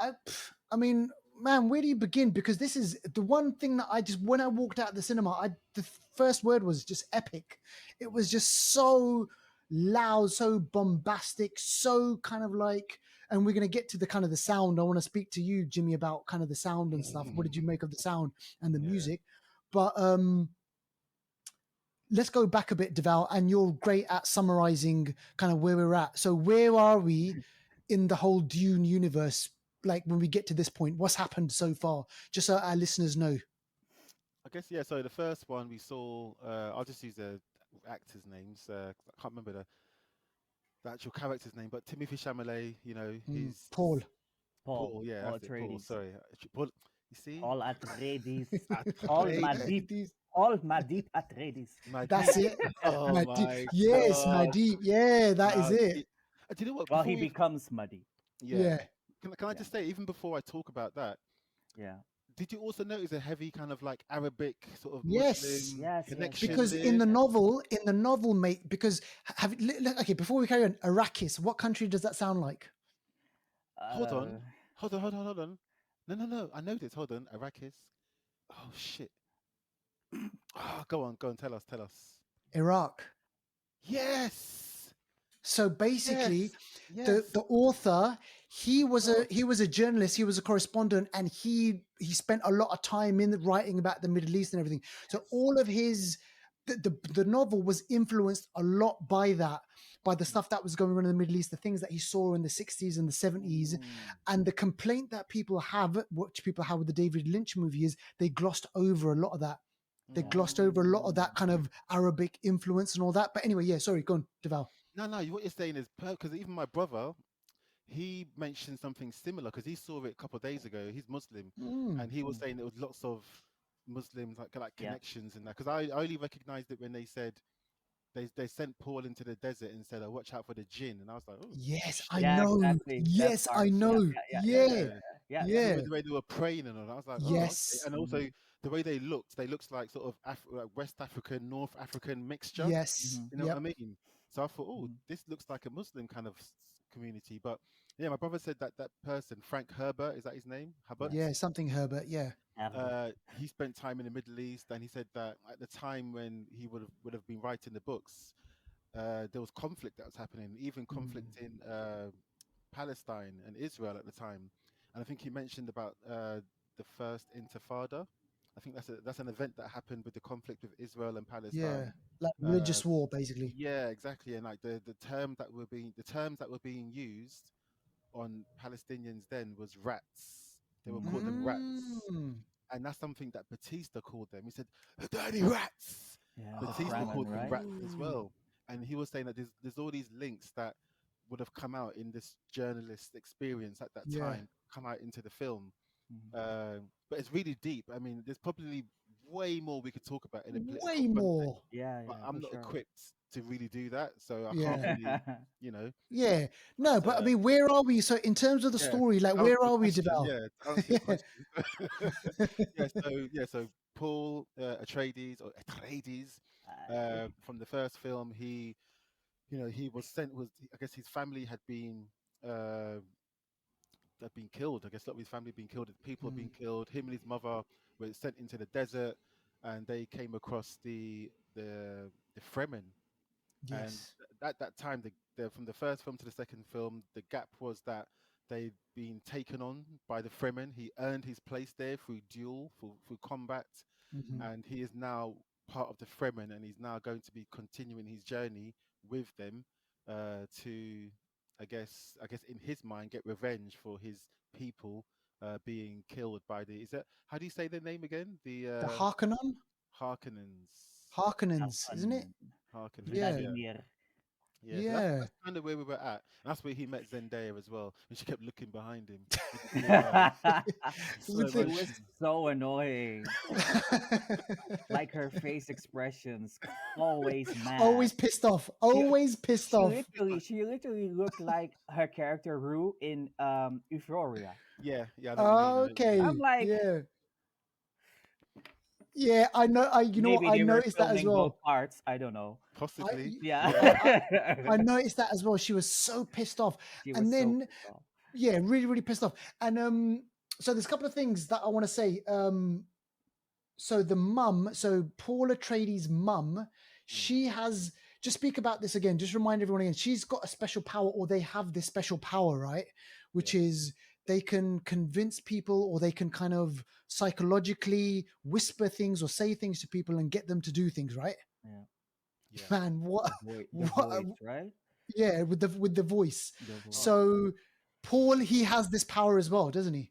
I mean, man, where do you begin? Because this is the one thing that I just, when I walked out of the cinema, the first word was just epic. It was just so loud, so bombastic, so kind of like, and we're going to get to the kind of the sound. I want to speak to you, Jimmy, about kind of the sound and stuff. What did you make of the sound and the Yeah. music? But let's go back a bit, Deval, and you're great at summarizing kind of where we're at. So where are we in the whole Dune universe? Like when we get to this point, what's happened so far? Just so our listeners know. I guess yeah. So the first one we saw, I'll just use the actors' names. I can't remember the actual character's name, but Timothy Chalamet. You know, he's Paul. Paul. Yeah, Paul that's it. Paul. Atreides. Sorry, Paul. You see, Paul Atreides. Paul Atreides. Madip. Paul Madip Atreides. My That's deep. it. Oh my Yes, my god. deep. Yeah, that is Now, it. do you know what? Well, Before he we, becomes Muddy. yeah. Yeah. Can I Yeah. just say, even before I talk about that, Yeah. did you also notice a heavy kind of like Arabic sort of Yes. Muslim Yes, connection Because there? in the novel, mate, because okay, before we carry on, Arrakis, what country does that sound like? Hold Uh, on, hold on. No. I know this. Hold on, Arrakis. Oh shit. Go on, tell us. Iraq. Yes, So basically, yes. the author, he My was God. a journalist, he was a correspondent, and he spent a lot of time in writing about the Middle East and everything. So all of his the novel was influenced a lot by that, by the stuff that was going on in the Middle East, the things that he saw in the 60s and the 70s. Mm, And the complaint that people have, which people have with the David Lynch movie, is they glossed over a lot of that. They Yeah. glossed over a lot of mm. that kind of Arabic influence and all that. But anyway, yeah, sorry, go on, Deval. No. What you're saying is because even my brother, he mentioned something similar because he saw it a couple of days ago. He's Muslim, and he was saying there was lots of Muslim like Yeah. connections in that. Because I only recognized it when they said they sent Paul into the desert and said, "Oh, watch out for the jinn," and I was like, "Oh, Yes, I shit." Yeah, know. exactly. That Yes, part. I Yeah, know. yeah, yeah, yeah, Yeah, yeah, Yeah, yeah, you see yeah. the way they were praying and all. I was like, "Oh, okay." Yes, And also the way they looked like sort of like West African, North African mixture. yes. Mhm, You know what I Yep. mean? So I thought, oh, mhm. this looks like a Muslim kind of community. But yeah, my brother said that that person, Frank Herbert, is that his name? Herbert? Yes. Yeah, something Herbert. Yeah. Herbert. He spent time in the Middle East, and he said that at the time when he would have been writing the books, there was conflict that was happening, even conflict in Palestine and Israel at the time. And I think he mentioned about the first Intifada. I think that's an event that happened with the conflict with Israel and Yeah. Palestine. Like Uh, religious war, basically. yeah, exactly. And like the terms that were being used on Palestinians then was rats. They were calling them rats, Mm. and that's something that Batista called them. He said, "The dirty rats." Yeah, the Batista Fremen, called them right? rats as Oh. well, and he was saying that there's all these links that would have come out in this journalist experience at that Yeah. time, come out into the film. Mhm. But it's really deep. I mean, there's probably way more we could talk about in a political Way context, more. Yeah, but yeah, I'm for not sure. equipped to really do that, so I can't Yeah. really, you know. Yeah. No, But but I mean, where are we? So in terms of the yeah, story, like to answer where your are we, question, Deval? yeah, to answer your question. So Paul Atreides, from the first film, he was sent. I guess his family uh, had been killed. I guess a lot of his family had been killed. People had Mm, been killed. Him and his mother were sent into the desert, and they came across the Fremen. And yes. at that time, from the first film to the second film, the gap was that they'd been taken on by the Fremen. He earned his place there through duel, through combat, Hmm. and he is now part of the Fremen, and he's now going to be continuing his journey with them to, I guess, in his mind, get revenge for his people being killed by the. Is that how do you say their name again? The The Harkonnen? Harkonnens. Harkonnens, isn't it? Alfan, Harkonnens, Yeah. yeah. Vladimir. Yeah, so Yeah. that's kind of where we were at. And that's where he met Zendaya as well. And she kept looking behind him with the eyes. Slow With She the was motion. so annoying. Like her face expressions, always mad. always pissed off. She Always pissed off. she literally looked like her character Rue in Euphoria. Yeah, I know what you mean. I know what you mean. I'm Okay. like, Yeah. Yeah, I know. You know what? maybe I they were noticed that as filming both well. parts. I don't know. I, Possibly. Yeah. Yeah. I noticed that as well. She was so pissed off, She was and so then pissed off. yeah, really, really pissed off. And So there's a couple of things that I want to say. So the mum, so Paul Atreides' mum, she has, just speak about this again, just remind everyone again, she's got a special power, or they have this special power, right? Which Yeah. is they can convince people, or they can kind of psychologically whisper things or say things to people and get them to do things, right? Yeah. Yeah. Man, what, The what, voice, right? yeah, with the voice. The voice. Oh, So Paul, he has this power as well, doesn't he?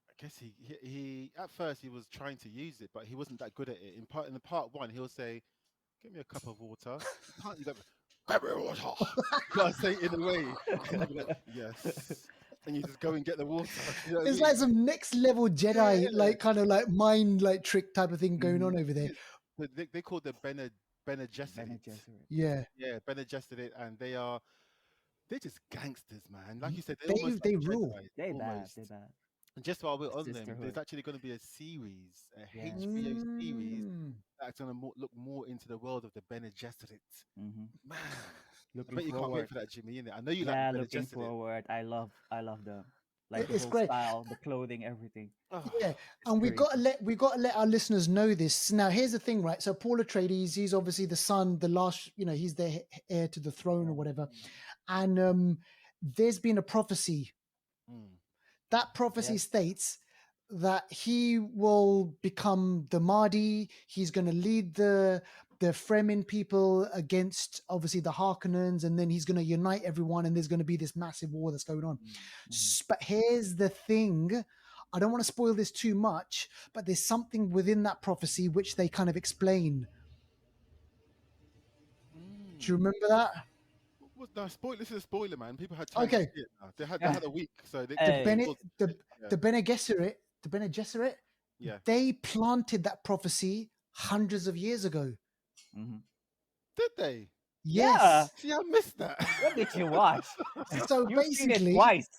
I guess he at first he was trying to use it, but he wasn't that good at it. In the part one, he'll say, "Give me a cup of water." You go, "Grab me water." You gotta say it in a way, and you'd be like, "Yes," and you just go and get the water. You know what I It's mean? like some next level Jedi, Yeah. like kind of like mind like trick type of thing going on over there. Yes. But they call the Bene Bene Gesserit. Gesserit. Yeah, Yeah, Bene Gesserit, and they're just gangsters, man. Like you said, they're they almost like they rule. Jedi, They bad. almost. They bad. And just while we're The on them, there's sisterhood. actually going to be a series, a Yeah. HBO series Mm. that's going to look more into the world of the Bene Gesserit. Mm-hmm. Man, I Looking bet you can't wait forward. for that, Jimmy. Innit? I know you like the Yeah, Bene looking Gesserit. forward. I love them. Like the It's whole great. style, the clothing, everything. Oh, Yeah, It's and crazy. we got to let our listeners know this. Now, here's the thing, right? So Paul Atreides, he's obviously the son, the last, he's the heir to the throne or whatever. And there's been a prophecy. mm, That prophecy Yes. states that he will become the Mahdi. He's going to lead the Fremen people against obviously the Harkonnens, and then he's going to unite everyone, and there's going to be this massive war that's going on. Mm-hmm. But here's the thing. I don't want to spoil this too much, but there's something within that prophecy which they kind of explain. Do you mm. remember that? No, this is a spoiler, man. People had time to Okay. see it now. They had a week, so The they can Hey. Bene pause the it. Yeah, the Bene Gesserit, yeah. they planted that prophecy hundreds of years ago. Mm-hmm. Did they? Yeah. Yes. See, I missed that. What did you watch? So You've seen it basically, twice.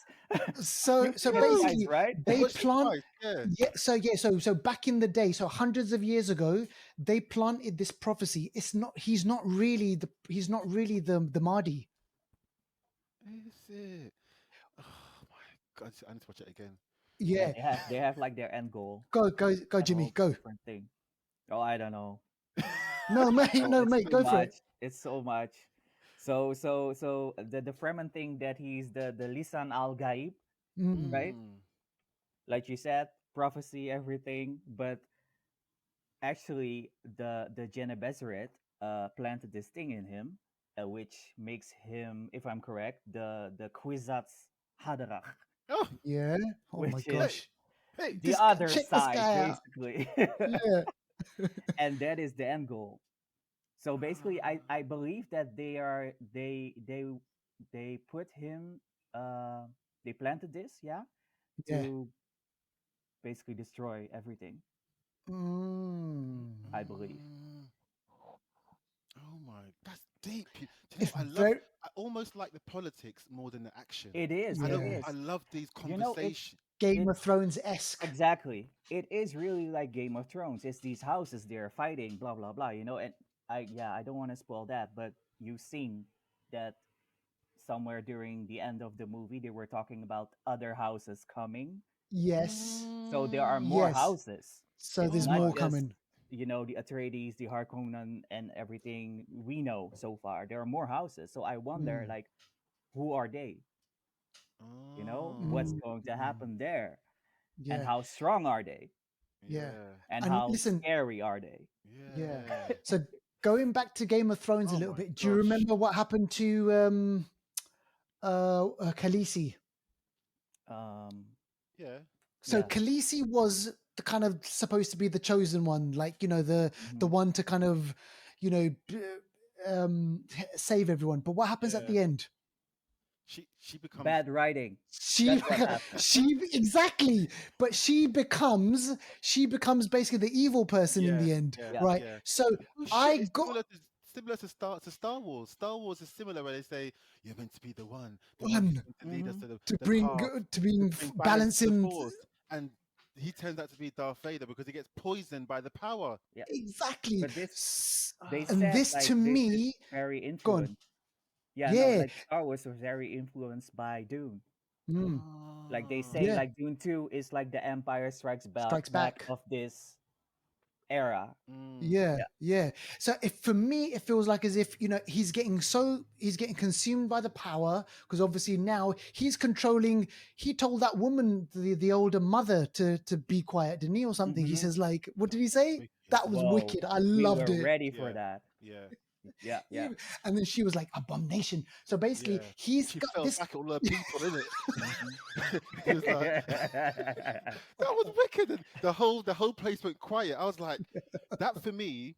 so You've so seen it twice, basically, right? I they watched it plant. twice. Yeah. Yeah. So back in the day, so hundreds of years ago, they planted this prophecy. It's not. He's not really the. He's not really the Mahdi. Is it? Oh my god! I need to watch it again. Yeah, Yeah. they have like their end goal Go, and Jimmy. all Go. different thing. Oh, I don't know. No, mate. Oh, No, it's mate. too Go for much. it. It's so much. So the Fremen thing that he's the Lisan al Gaib, Mm. right? Mm. Like you said, prophecy, everything. But actually, the Gene Gesserit planted this thing in him, which makes him, if I'm correct, the Kwisatz Haderach, Oh, Yeah. Oh my which is hey, gosh. hey. the other Check this side, guy out. basically. Yeah. And that is the end goal. So basically, I believe that they put him uh they planted this, yeah, Yeah. to basically destroy everything. I believe Mm. Oh my, that's deep. Do you know It's what very. I almost like the politics more than the action. it is. I It don't. Yeah. I is. love these You know, conversations. Game it of Thrones esque. exactly. It is really like Game of Thrones. It's these houses they're fighting, blah blah blah. You know, and I don't want to spoil that, but you've seen that somewhere during the end of the movie they were talking about other houses coming. Yes. So there are Mm. more Yes. houses. So It's there's Oh not my. more just, coming. the Atreides, the Harkonnen, and everything we know so far. There are more houses. So I wonder, Mm. like, who are they? What's Oh, Mm. going to Mm. happen there? And Yeah. how strong are they? Yeah. yeah, And And how listen, scary are they? yeah. yeah. So going back to Game of Thrones a Oh little my bit, do you gosh. remember what happened to Khaleesi? um, Yeah. So yeah. Khaleesi was the kind of supposed to be the chosen one, like the Mhm. one to kind of, save everyone. But what happens at Yeah. the end? She becomes. Bad writing. She That's what happened. she exactly, but she becomes basically the evil person in Yeah. the end, Yeah. Yeah. right? Yeah. So Oh I shit! It's got similar to Star Wars. Star Wars is similar where they say you're meant to be the one who's one going to lead us Hmm. to to the bring path, to to being bring balance to the balancing force, and he turns out to be Darth Vader because he gets poisoned by the power. Yeah. exactly. But this, they And Ah, said this like to this is me, very go on, influenced. Yeah, no, yeah, like Star Wars was very influenced by Dune. Mm. Like they Ah. say, Yeah, like Dune 2 is like the Empire Strikes Strikes back Back. of this era. Mm. Yeah, Yeah. yeah. So if for me, it feels like as if he's getting consumed by the power because obviously now he's controlling. He told that woman, the older mother, to be quiet, didn't he, or something? He Hmm. says like, what did he say? Wicked. That was Whoa, wicked. I we loved were it. ready for Yeah. that. Yeah. Yeah, yeah. He- And then she was like, abomination. So basically, Yeah. he's She got fell this. back at all her people, innit? Hmm. He was like, that was wicked. And the whole place went quiet. I was like, that for me,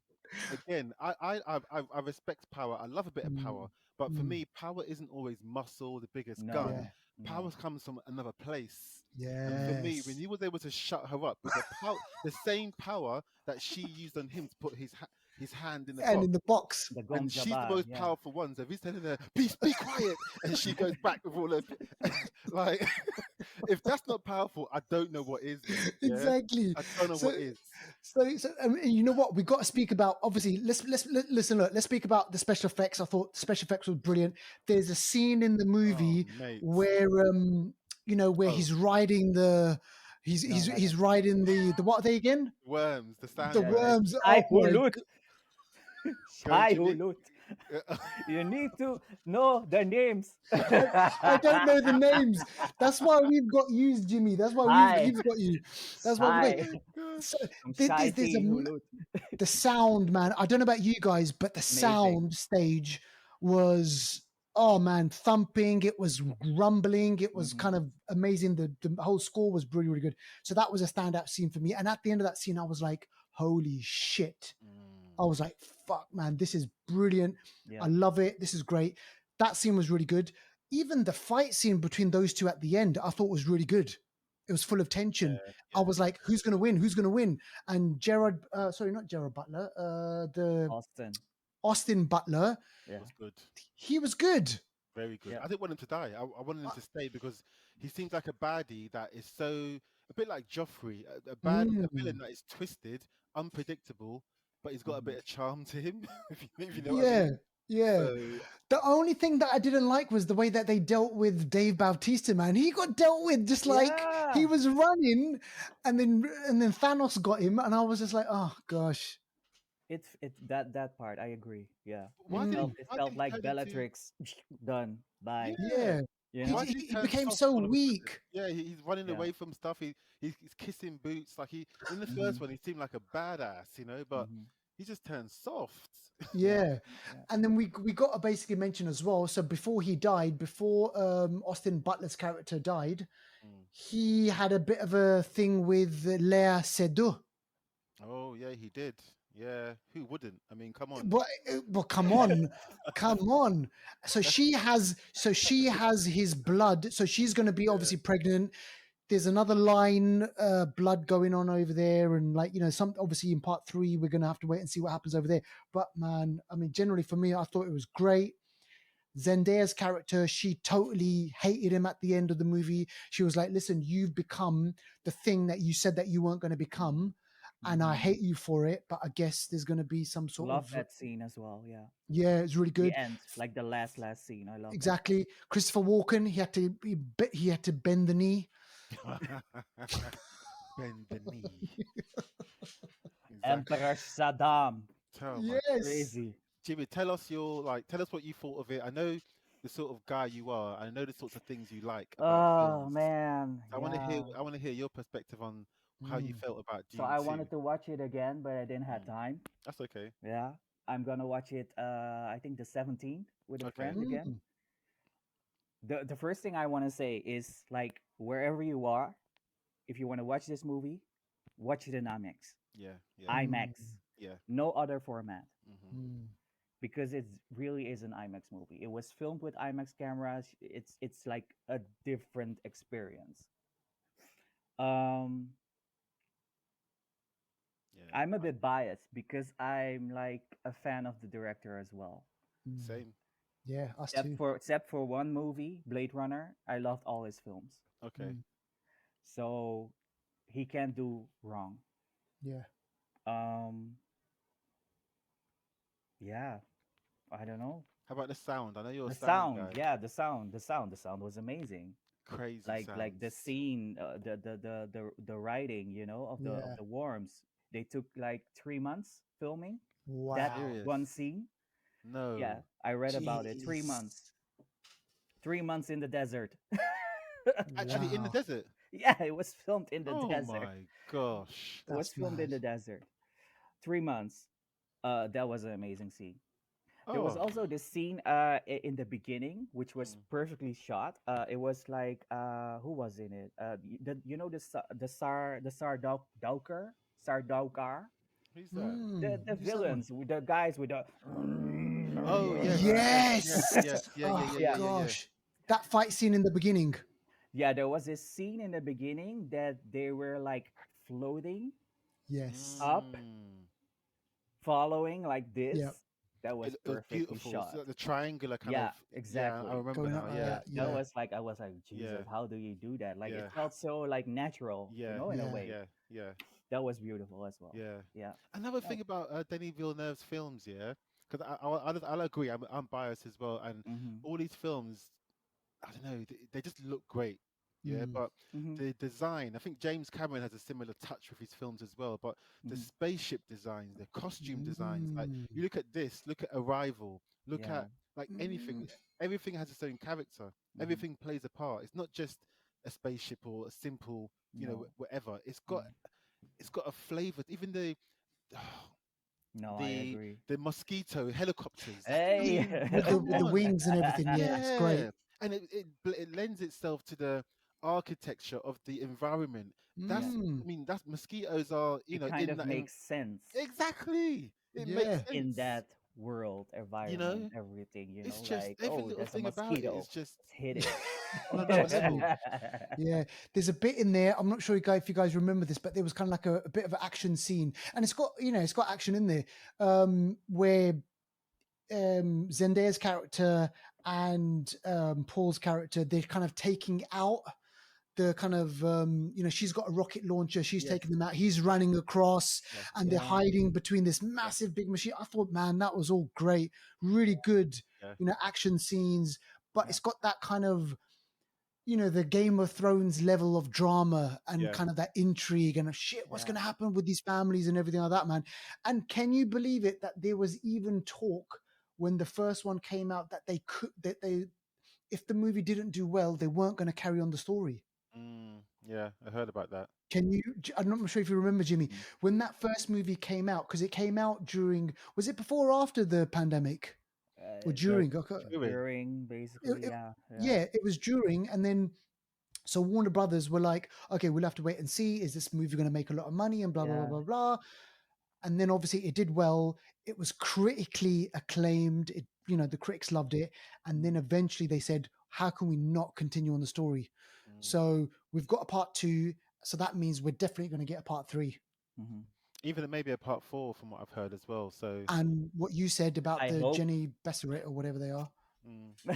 again, I respect power. I love a bit of Mm, power, but for mm, me, power isn't always muscle, the biggest yeah, gun. No, Power no. comes from another place. And for me, when yes. he was able to shut her up with the same power that she used on him to put his hand in the And box, in the box, The and Gom she's the Jabbar, most yeah. powerful one. So if he's telling her, be quiet, and she goes back with all her, like, if that's not powerful, I don't know what is, mate. Yeah, exactly. I don't know So, what is. you know what? We got to speak about. Obviously, listen. Look, let's speak about the special effects. I thought the special effects was brilliant. There's a scene in the Oh, movie mate. where where Oh, he's riding the No, not he's that. riding the what are they again? worms, the The sandworms. worms. Oh Shai my Hulut. Go, Shai Jimmy. Hulut. You need to know the names. I don't know the names. That's why we've got you, Jimmy. That's why Hi. we've got you. That's why we got. Oh Hi. my So gosh. From there's Shaiti Hulut. the sound, man. I don't know about you guys, but the Amazing. sound stage was oh man, thumping. It was rumbling. It was Hmm. kind of amazing. The whole score was really really good. So that was a standout scene for me. And at the end of that scene, I was like, holy shit. I Mm. was like, fuck, man, this is brilliant. I Yeah. love it. This is great. That scene was really good. Even the fight scene between those two at the end, I thought was really good. It was full of tension. Yeah, I yeah, was like, who's going to win? Who's going to win? And Gerard, sorry, not Gerard Butler, the Austin. Austin Butler, it Yeah. was good. he was good. Very good. Yeah. I didn't want him to die. I wanted him Uh, to stay because he seems like a baddie that is so a bit like Joffrey, a villain mm, that is twisted, unpredictable, but he's got a Hmm. bit of charm to him, if you know what I yeah, mean. yeah. So The only thing that I didn't like was the way that they dealt with Dave Bautista, man. He got dealt with just like he Yeah. was running, and then Thanos got him, and I was just like, oh gosh. It's that part. I agree. Yeah. why did he Mm, It why did felt he like turn into Bellatrix. Done. Bye. yeah? yeah, You he, Why know. did he he he turn became soft so all of a sudden? weak. Yeah, he's running Yeah. away from stuff. He's kissing boots. Like he in the Hmm. first one, he seemed like a badass, but Hmm. he just turned soft. Yeah. Yeah, Yeah. and then we got to basically mention as well. So before he died, before Austin Butler's character died, Mm. he had a bit of a thing with Léa Seydoux. Oh yeah, he did. Yeah, who wouldn't? I mean, come on. Well, come on, come on. So she has his blood. So she's going to be Yeah. obviously pregnant. There's another line, blood going on over there, and some obviously in part three we're going to have to wait and see what happens over there. But man, I mean, generally for me, I thought it was great. Zendaya's character, she totally hated him at the end of the movie. She was like, listen, you've become the thing that you said that you weren't going to become. And I Hmm. hate you for it. But I guess there's going to be some sort Love of, that scene as well. Yeah. yeah, it's really The good. end, like the last scene. I love that. Exactly. Christopher Walken, he had to bend the knee. Bend the knee. Exactly. Emperor Saddam. Oh my Yes. Crazy. Jimmy, tell us what you thought of it. I know the sort of guy you are. I know the sorts of things you like about Oh films. man. I want to hear Yeah. I want to hear your perspective on how you Mm, felt about So Dune I 2. wanted to watch it again, but I didn't have Mm. time. That's okay. Yeah. I'm gonna watch it I think the 17th with a Okay. friend again. mm, The first thing I wanna say is like wherever you are, if you wanna watch this movie, watch it in IMAX. Yeah, yeah, mm, IMAX. yeah. No other format. Hmm. mm. Because it really is an IMAX movie. It was filmed with IMAX cameras. It's like a different experience. Um Yeah. I'm a bit biased because I'm like a fan of the director as well. Mm. Same. Yeah, us Except too. for one movie, Blade Runner, I loved all his films. Okay. Mm, So he can't do wrong. yeah. Um yeah, I don't know. How about the sound? I know you're a The sound sound, guy. yeah, the sound was amazing. Crazy Like the sounds. scene, the writing, of Yeah. the worms. They took like 3 months filming that Wow. Serious? one scene. Yeah, No. I read about it. Three Jeez. months, 3 months in the desert. Actually, in the Wow. desert. Yeah, it was filmed in the Oh desert. my gosh. It was That's filmed in mad. the desert. 3 months. That was an amazing scene. There was Oh. also this scene in the beginning, which was Mm. perfectly shot. It was like who was in it? The Sardaukar, Who's that? the Who's that one? villains, the guys with the Oh yes, yes, yes, Yes. yes. Yeah, yeah, Oh yeah, yeah, yeah, yeah, yeah. gosh. That fight scene in the beginning. yeah. There was this scene in the beginning that they were like floating Yes. up, Mm. following like this. Yeah. That was It was perfectly beautiful. It's shot. like the triangular kind of. Yeah, Yeah, I exactly. remember Going up now. like Yeah, Yeah, that. that Yeah. was like I was like, yeah, Jesus, how do you do that? Like it yeah, felt so like natural, yeah, in a Yeah. way. yeah, yeah, That was beautiful as well. yeah. Yeah. Another Oh. thing about Denis Villeneuve's films, yeah, because I'll agree. I'm biased as well, and Mhm. all these films, I don't know, they just look great. Yeah, Mm. but Mhm. the design, I think James Cameron has a similar touch with his films as well. But the Mhm. spaceship designs, the costume designs, like Mm. you look at this, look at Arrival, look Yeah. at like anything, Mm. everything has its own character. Mhm. Everything plays a part. It's not just a spaceship or a simple, No. whatever. Mhm. It's got a flavor. Even the No, I the agree. the mosquito helicopters. I Hey. mean, With come the on. wings and everything. Yeah, it's great. Yeah, and it lends itself to the architecture of the environment. Yeah. That's Mm. I mean that's mosquitoes are It kind in of that makes sense exactly. It makes Yeah. in sense. that world, You environment, know, everything, it's just like, every oh, little there's a thing about it mosquito. is just Let's hit it. on another level. Totally. Yeah, there's a bit in there. I'm not sure if you guys remember this, but there was kind of like a bit of an action scene, and it's got action in there, where Zendaya's character and Paul's character, they're kind of taking out the kind of she's got a rocket launcher, she's Yes. taking them out, he's running across, Yes. and they're Yeah. hiding between this Yeah. massive big machine. I thought, man, that was all great, really good, Yeah. action scenes, but Yeah. it's got that kind of the Game of Thrones level of drama and Yeah. kind of that intrigue and shit, what's Yeah. going to happen with these families and everything like that, man. And can you believe it that there was even talk when the first one came out that they if the movie didn't do well, they weren't going to carry on the story. Yeah. I heard about that. I'm not sure if you remember, Jimmy, Mhm. when that first movie came out, because it came out during, was it before or after the pandemic? Or That during? Okay. Doing. during, basically, yeah, yeah. Yeah, it was during. And then so Warner Brothers were like, okay, we'll have to wait and see. Is this movie going to make a lot of money and blah, blah, blah, Yeah. blah, blah. And then obviously it did well. It was critically acclaimed. The critics loved it. And then Mhm. eventually they said, how can we not continue on the story? Mm. So we've got a part two. So that means we're definitely going to get a part three. Mhm. Even maybe a part four from what I've heard as well. So And what you said about I the hope. Jenny Besseret or whatever they are.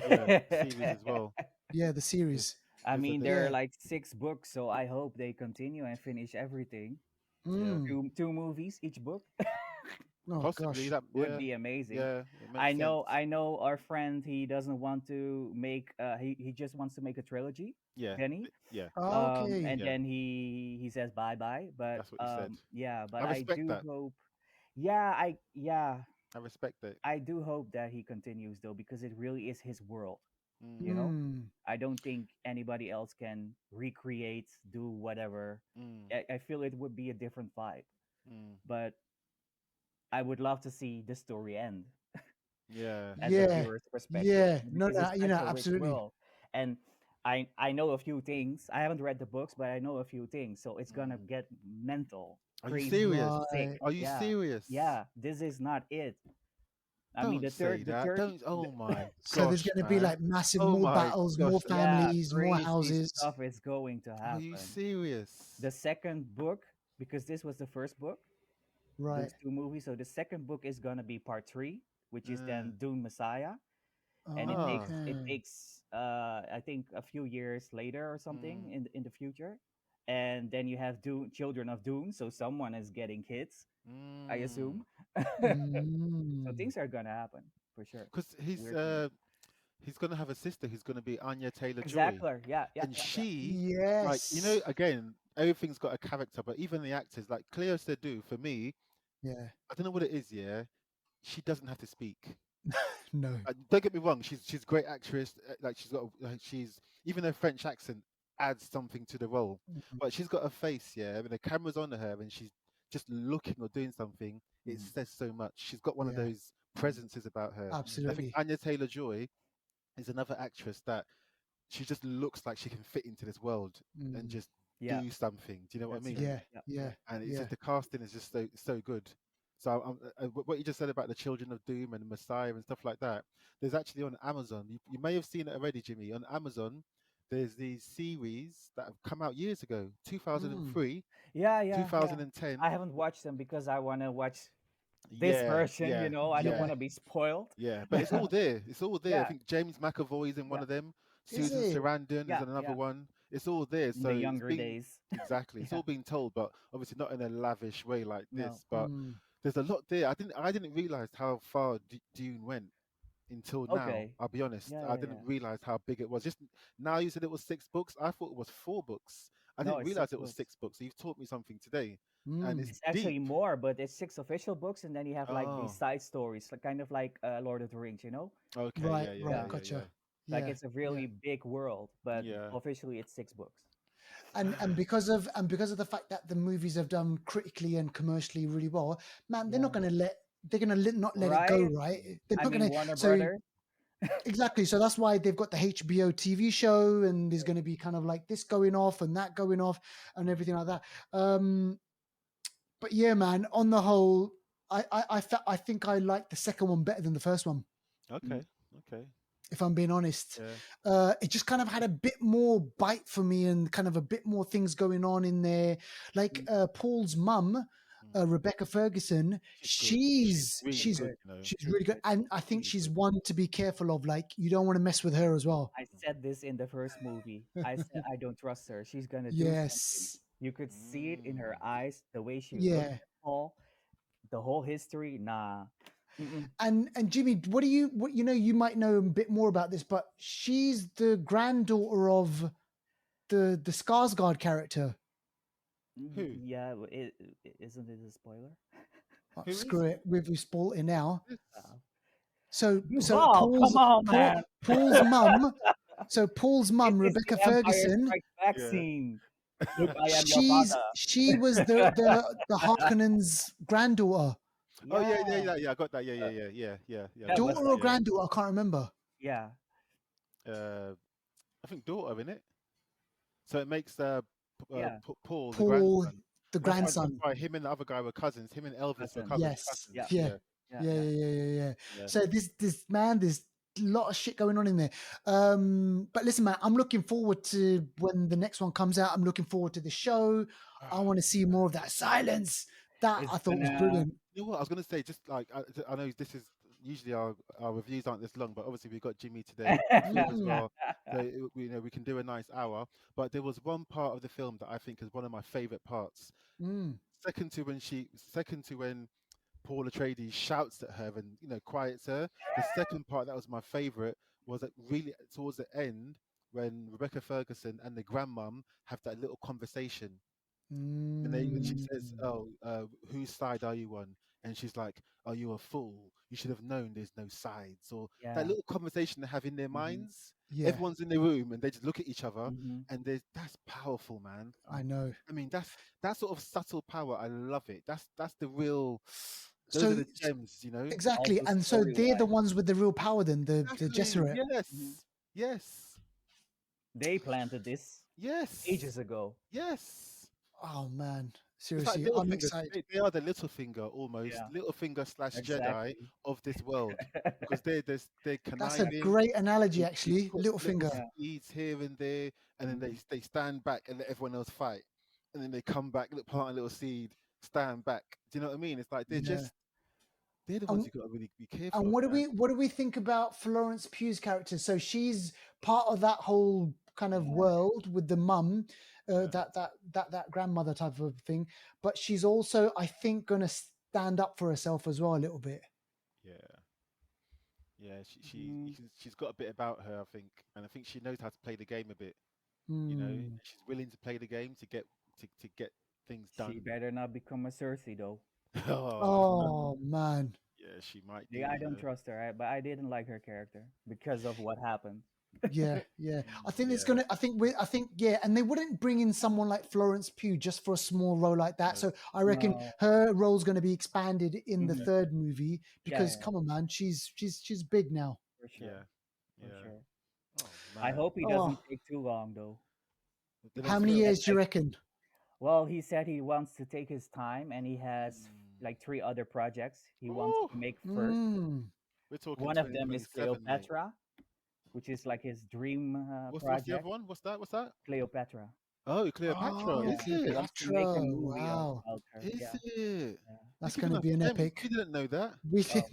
yeah, series as well. Yeah, the There's, series. I there's a mean, there's there are Yeah. like 6 books, so I hope they continue and finish everything. yeah Mm. Two movies each book Oh possibly gosh. that would yeah be amazing. yeah it makes sense. I know our friend, he doesn't want to make he just wants to make a trilogy, Yeah Denny. yeah Okay. And yeah then he says bye bye, but that's what he said. yeah, but I I respect do that. hope, yeah, I respect it. I do hope that he continues though, because it really is his world, you Mm, know. Mm. I don't think anybody else can recreate, do whatever. mm, I feel it would be a different vibe, mm. but I would love to see the story end Yeah as a Yeah. viewer's perspective, Yeah. No, because no, it's such a rich absolutely. world. And I know a few things. I haven't read the books, but I know a few things. So it's gonna mm. get mental, Are you crazy, serious? sick. Right. Are you Yeah, serious? yeah. This is not it. I mean, Don't say the that. third, Don't. Oh my So there's gosh, going to be man. like massive, Oh more my battles, gosh. more yeah, families, more crazy houses. stuff is going to Are you happen. serious? The second book, because this was the first book, Right. those two movies. So the second book is gonna be part three, which is Uh, then Dune Messiah, and ah. it Okay. takes I think a few years later or something Mm, in the future, and then you have Dune, Children of Dune. So someone is getting kids, I mm. assume. So Mm. things are gonna happen. for sure. because Weird for me. he's gonna have a sister who's gonna be Anya Taylor Joy, Exactly. Yeah, yeah, and yeah, yeah. she, like, Yes. again, everything's got a character, but even the actors, like Cleo Sadu, for me, Yeah. I don't know what it is. Yeah, she doesn't have to speak. No. Don't get me wrong, she's a great actress. Like she's even her French accent adds something to the role, Mhm. but she's got a face. Yeah, when the camera's on her and she's just looking or doing something, it Mhm, says so much. She's got one of Yeah. those mhm, presences about her. mhm. I think Absolutely. Anya Taylor Joy is another actress that she just looks like she can fit into this world and Mm. just Yeah, do something. Do you know what I that's mean? true. Yeah. Yeah, Yeah. yeah. And it's Yeah. just the casting is just so good. So what you just said about the Children of Doom and Messiah and stuff like that, there's actually on Amazon. You may have seen it already, Jimmy. On Amazon, there's these series that have come out years ago, Mm. 2003, Yeah, yeah, yeah. I 2010. haven't watched them because I want to watch this Yeah, version, yeah, I don't Yeah. want yeah, to be spoiled. yeah. But it's all there. It's all there. I Yeah, think James McAvoy is in one yeah, of them. Is Susan it? Sarandon is yeah, in another yeah. one. It's all there. In So the it's younger been days. exactly. It's Yeah. all been told, but obviously not in a lavish way like No. this. But Mm. there's a lot there. I didn't realize how far Dune went until now. Okay. I'll be honest. Yeah, I yeah, didn't yeah. realize how big it was. Just now you said it was 6 books. I thought it was 4 books. I No, didn't it's realize six it was books. 6 books. So you've taught me something today, and Mm. it's It's actually deep. more, but it's six official books, and then you have like these Oh, side stories, like kind of like Lord of the Rings, okay. Right. Yeah, yeah, Right. yeah, Yeah. yeah, yeah, Gotcha. Like Yeah. it's a Yeah. really big world, but yeah. officially it's six books. And because of the fact that the movies have done critically and commercially really well, man, Yeah. they're gonna not let it go, Right? right? Mm, They're I not mean, gonna. Warner So Brothers. exactly. So that's why they've got the HBO TV show, and there's going to be kind of like this going off and that going off and everything like that. Um, but yeah, man. On the whole, I think I like the second one better than the first one. Mm, okay. Okay. If I'm being honest, Yeah. it just kind of had a bit more bite for me and kind of a bit more things going on in there. Like mm, Paul's mum, Mm. Rebecca Ferguson, She's good. She's really She's she's good. good. she's She's really good, good. and I think Really she's good. one to be careful of. Like you don't want to mess with her as well. I said this in the first movie. I said I don't trust her. She's gonna do something. Yes. You could see it in her Mm. eyes, the way she looked Yeah. at Paul, the whole history. Nah. Mm-mm. And Jimmy, what you might know a bit more about this, but she's the granddaughter of the Skarsgård character. Who? Yeah, isn't it a spoiler? Oh, Who screw is? it, we've spoiled it now. This? So Duval, come on, man. Paul's mum. So Paul's It mum, is Rebecca the Empire Ferguson. Strikes Back Yeah. scene. Look, I am your father. She was the Harkonnen's granddaughter, Oh Yeah, yeah, yeah, yeah, yeah. I got that. Yeah, yeah, yeah, yeah, yeah, yeah. I that got was that. daughter or like, Yeah. granddaughter. I can't remember. yeah, Uh, I think daughter in it. So it makes yeah, Paul the Paul, grandson. the That's grandson. why him and the other guy were cousins. Him and Elvis were cousin. Yes. cousins. Yeah, Yeah. Yeah, yeah, Yeah. yeah. Yeah. Yeah. Yeah. Yeah. yeah. So this man, there's a lot of shit going on in there. But listen, man, I'm looking forward to when the next one comes out. I'm looking forward to the show. I want to see more of that silence. That It's I thought was gonna. brilliant. You know what I was gonna say? Just like I know this is usually our reviews aren't this long, but obviously we've got Jimmy today and Phil as Mm, well. So we can do a nice hour. But there was one part of the film that I think is one of my favorite parts. mm, Second to when Paul Atreides shouts at her and quiets her. The second part that was my favorite was at really towards the end when Rebecca Ferguson and the grandmum have that little conversation when she mm. says, "Oh, whose side are you on?" and she's like, "Are you a fool? You should have known there's no sides." Or that Yeah. little conversation they have in their Hmm. minds. Yeah, Everyone's in the room and they just look at each other, Hmm. and that's powerful, man. I know. I mean, that's that sort of subtle power. I love it. That's the real. Those are So the gems. Also exactly, and so story they're the wise, ones with the real power. Then the Exactly. Gesserit. hmm, Yes. Yes. they planted this Yes. ages ago. Yes. Oh man, It's like seriously, I'm Littlefinger. excited. They are the Littlefinger almost. Yeah, Littlefinger slash Jedi exactly. of this world because they're That's a conniving. great analogy, They actually. put little Littlefinger. Yeah. seeds here and there, and then Hmm. they stand back and let everyone else fight, and then they come back, plant a little seed, stand back. Do you know what I mean? It's like Yeah. they're the ones And you got to really be careful and of, man. what do we think about Florence Pugh's character? So she's part of that whole kind of Yeah. world with the mum, Yeah, that grandmother type of thing. But she's also, I think, going to stand up for herself as well a little bit. yeah. Yeah, Mm, she's got a bit about her, I think, and I think she knows how to play the game a bit. You know, Hmm. she's willing to play the game to get things she done. better not become a Cersei though. Oh, Oh man. yeah, she might do. Yeah, I You don't know, trust her, but I didn't like her character because of what happened. Yeah, yeah. I think it's yeah, gonna. I think yeah, and they wouldn't bring in someone like Florence Pugh just for a small role like that. no, So I reckon No. her role's going to be expanded in the Mhm. third movie Yeah, because yeah, come on, man, she's big now. for sure, yeah, for yeah. sure. Oh I man, hope he Oh, doesn't take too long though. the how next many film. That's years do you like, reckon? well, he said he wants to take his time, and he has Mm. like three other projects he wants Oh, to make first. Mm. we're talking One of them is 2027, mate. Cleopatra, which is like his dream What's the other project. one? What's that? What's that? Cleopatra. Oh, Cleopatra. Oh, Yeah, Is he it? wants to make a Cleopatra! movie Wow, about her. Is Yeah, it? yeah. You're that's going giving to us be an gems. epic. We didn't know that. We Oh,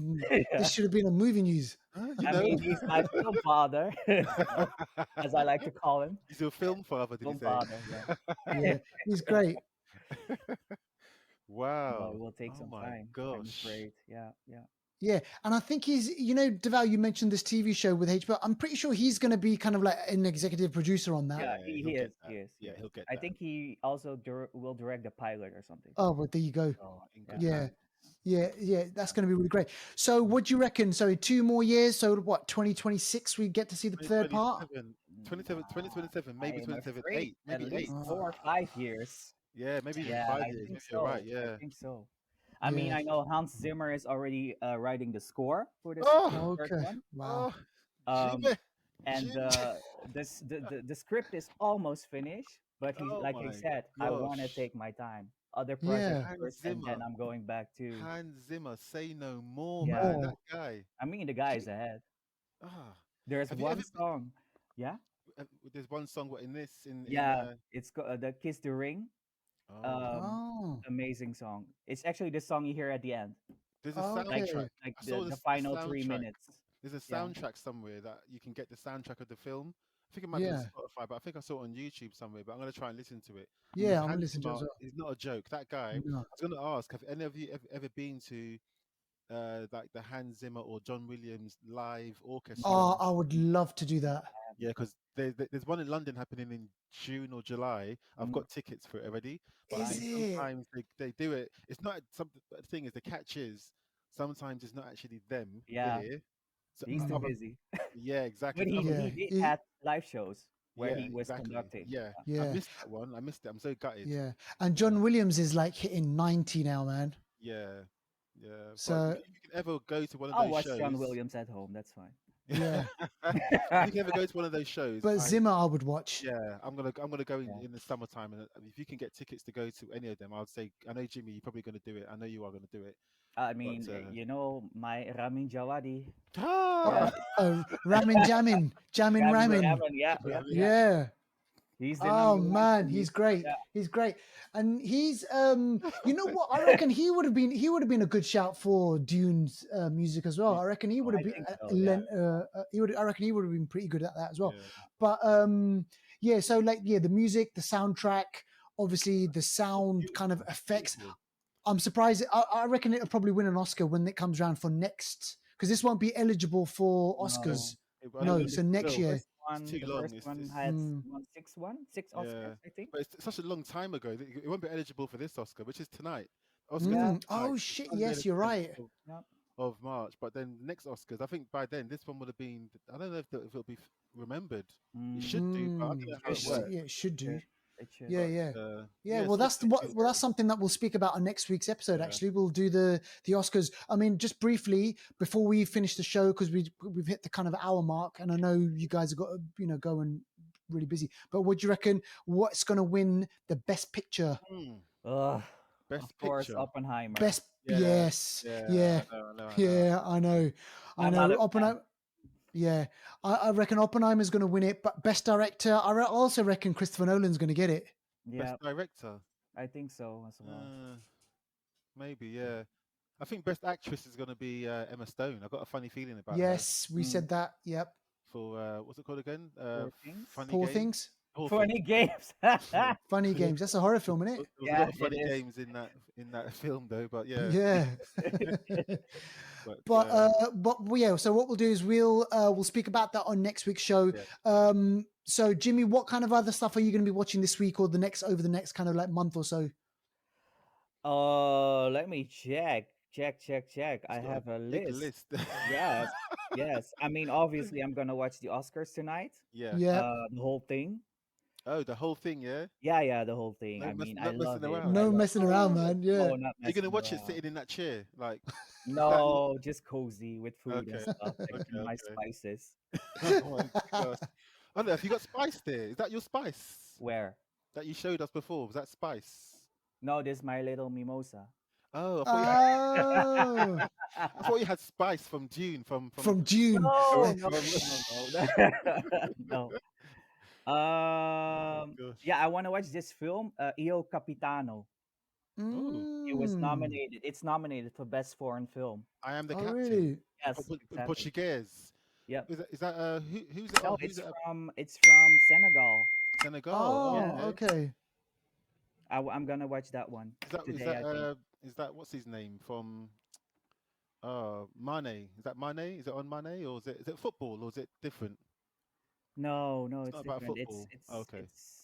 this yeah. should have been a movie news. You I know. mean, he's my film father, as I like to call him. He's your film father, did he Film say? father. Yeah. Yeah, he's great. No, it Wow. will take Oh some my time. I'm gosh. afraid. Yeah, yeah. Yeah, and I think he's, Deval, you mentioned this TV show with HBO. I'm pretty sure he's going to be kind of like an executive producer on that. Yeah, Yeah, he he'll get is. He that. is. He Yeah, is. he'll get I that. think he also will direct the pilot or something. Oh, well, there you go. Oh, in good Yeah. Yeah, hands. yeah, that's Yeah. going to be really great. So, what do you reckon? So, in 2 more years, so what, 2026, we get to see the third part? 2027, Nah, 2027, I maybe am 27, afraid 8, at maybe 8. least Oh, 4 or 5 years. Yeah, maybe even damn. Yeah, 5 I years. think Maybe you're right. so. I Yeah. think so. I mean, Yeah. I know Hans Zimmer is already writing the score for this Oh, third Okay. one. Wow. oh, Um, Jimmy, and Jimmy. the script is almost finished, but he, Oh like I my said, I want to gosh. take my time. Other projects Yeah. Hans first, and then Zimmer. I'm going back to Hans Zimmer. Say no more, yeah. man. That More. guy. I mean, the guy He, is ahead. ah. There's Have you one ever? song, yeah, There's one song what, in this in yeah. It's the Kiss the Ring. Oh, Um, Oh, amazing song. It's actually the song you hear at the end, there's a like soundtrack. okay. like I saw the the final three soundtrack. minutes. There's a Yeah. soundtrack somewhere that you can get the soundtrack of the film. I think it might be on Yeah. Spotify, but I think I saw it on YouTube somewhere. But I'm gonna try and listen to it because Yeah, I'm going to Hans listen to it Zimmer as well. is not a joke. That guy. No. I was gonna ask, have any of you ever been to like the Hans Zimmer or John Williams live Oh, orchestra? I would love to do that. Yeah, because there's one in London happening in June or July. I've Mm, got tickets for it already. But I Is think nice. it? sometimes they do it. It's not something. The thing is, the catch is sometimes it's not actually them Yeah, there. So he's too other, Mm, busy. yeah, exactly. But So other, yeah. he had live shows where yeah, he was exactly. conducting. Yeah, I Yeah. missed that one. I missed it. I'm so gutted. Yeah. And Yeah, John Williams is like hitting 90 now, man. yeah, yeah. But So, if you can ever go to one of I'll those watch John shows, Williams at home. That's fine. yeah. if you can ever go to one of those shows, But I Zimmer, I would watch. yeah, I'm gonna go Yeah. in the summertime, and if you can get tickets to go to any of them, I would say I know Jimmy, you're probably gonna do it. I know you are gonna do it. I But mean, my Ramin Djawadi. Oh, Yeah, ah, Ramin Jamin. Jamin Ramin Ramin. Ramin. Yeah, yeah, Ramin, yeah. Yeah. He's the Oh number one for man, me. he's great. Yeah, He's great. And he's you know what? I reckon he would have been a good shout for Dune's music as well. I reckon he would have I been think so. Yeah. I reckon he would have been pretty good at that as well. yeah, But yeah, so like yeah, the music, the soundtrack, obviously the sound kind of beautiful, effects. beautiful. I'm surprised. I reckon it'll probably win an Oscar when it comes around for next, because this won't be eligible for No, Oscars. I I don't No, mean think so it next will. year. It's too the long. first one had Mm, won six Yeah, Oscars, I think. but it's such a long time ago. It won't be eligible for this Oscar, which is tonight. Oscars is Yeah, tonight, Oh so shit! Sunday Yes, the you're 10th right. of, yeah. of March. But then next Oscars, I think by then this one would have been. I don't know if it'll be remembered. It Mm, should do, but I don't Mm, know how should it do. works. yeah, it should It do. should. It should. Yeah, But yeah, yeah. yeah, Well, so that's what the, do you what. think? Well, that's something that we'll speak about on next week's episode. Yeah, Actually, we'll do the Oscars. I mean, just briefly before we finish the show, because we've hit the kind of hour mark, and I know you guys have got to go and really busy. But what do you reckon? What's going to win the best picture? hmm. Ugh, of Best course, picture. Oppenheimer. Best. Yeah, Yes. yeah. Yeah. I know. Yeah. I know. I I'm not know. a fan. Oppenheimer. Yeah. I reckon Oppenheimer's going to win it, but best director, also reckon Christopher Nolan's going to get it. Yeah, Best director. I think so as well. Uh, maybe, yeah. I think best actress is going to be Emma Stone. I've got a funny feeling about her Yes, we Mm, said that. Yep. for what's it called again? Poor things. Funny Poor Games. things. Poor Things. Funny games. Yeah. Funny There games. That's a horror film, isn't it? was a Yeah, lot of it funny is. games in that film though, but yeah. Yeah. But yeah. So what we'll do is we'll speak about that on next week's show. yeah. So Jimmy, what kind of other stuff are you going to be watching this week or the next over the next kind of like month or so? Let me check. Check. I It's got a have a big list. list. Yes. Yes. I mean, obviously, I'm gonna watch the Oscars tonight. Yeah. Yeah. The whole thing. Oh, the whole thing, yeah. Yeah, the whole thing. I mean, I Not love messing it. around. I No love. messing around, Oh, man. Yeah. No, not you're gonna messing watch it around. sitting in that chair, like is that? No, just cozy with food and Okay, stuff, like okay, my okay. spices. Oh my gosh. I don't know if you got spice there. Is that your spice Where? that you showed us before? Was that spice? No, this my little mimosa. Oh, Oh, I thought you had spice from Dune, from June. No, Yeah. no, from no, no. No. Oh gosh. Yeah, I want to watch this film, Io Capitano. Oh, It was Mm. nominated. It's nominated for best foreign film. I am the Oh, captain. really? Yes, In exactly. Portuguese. Yep. Is that who's it? No, Who's it? it's from Senegal. Senegal. Oh, Yeah, Oh, okay. okay. I'm gonna watch that one Is that is today, that I think. uh is that what's his name from Mane? Is that Mane? Is it on Mane or is it football or is it different? No, no, It's it's not about different. football. Okay. Friends.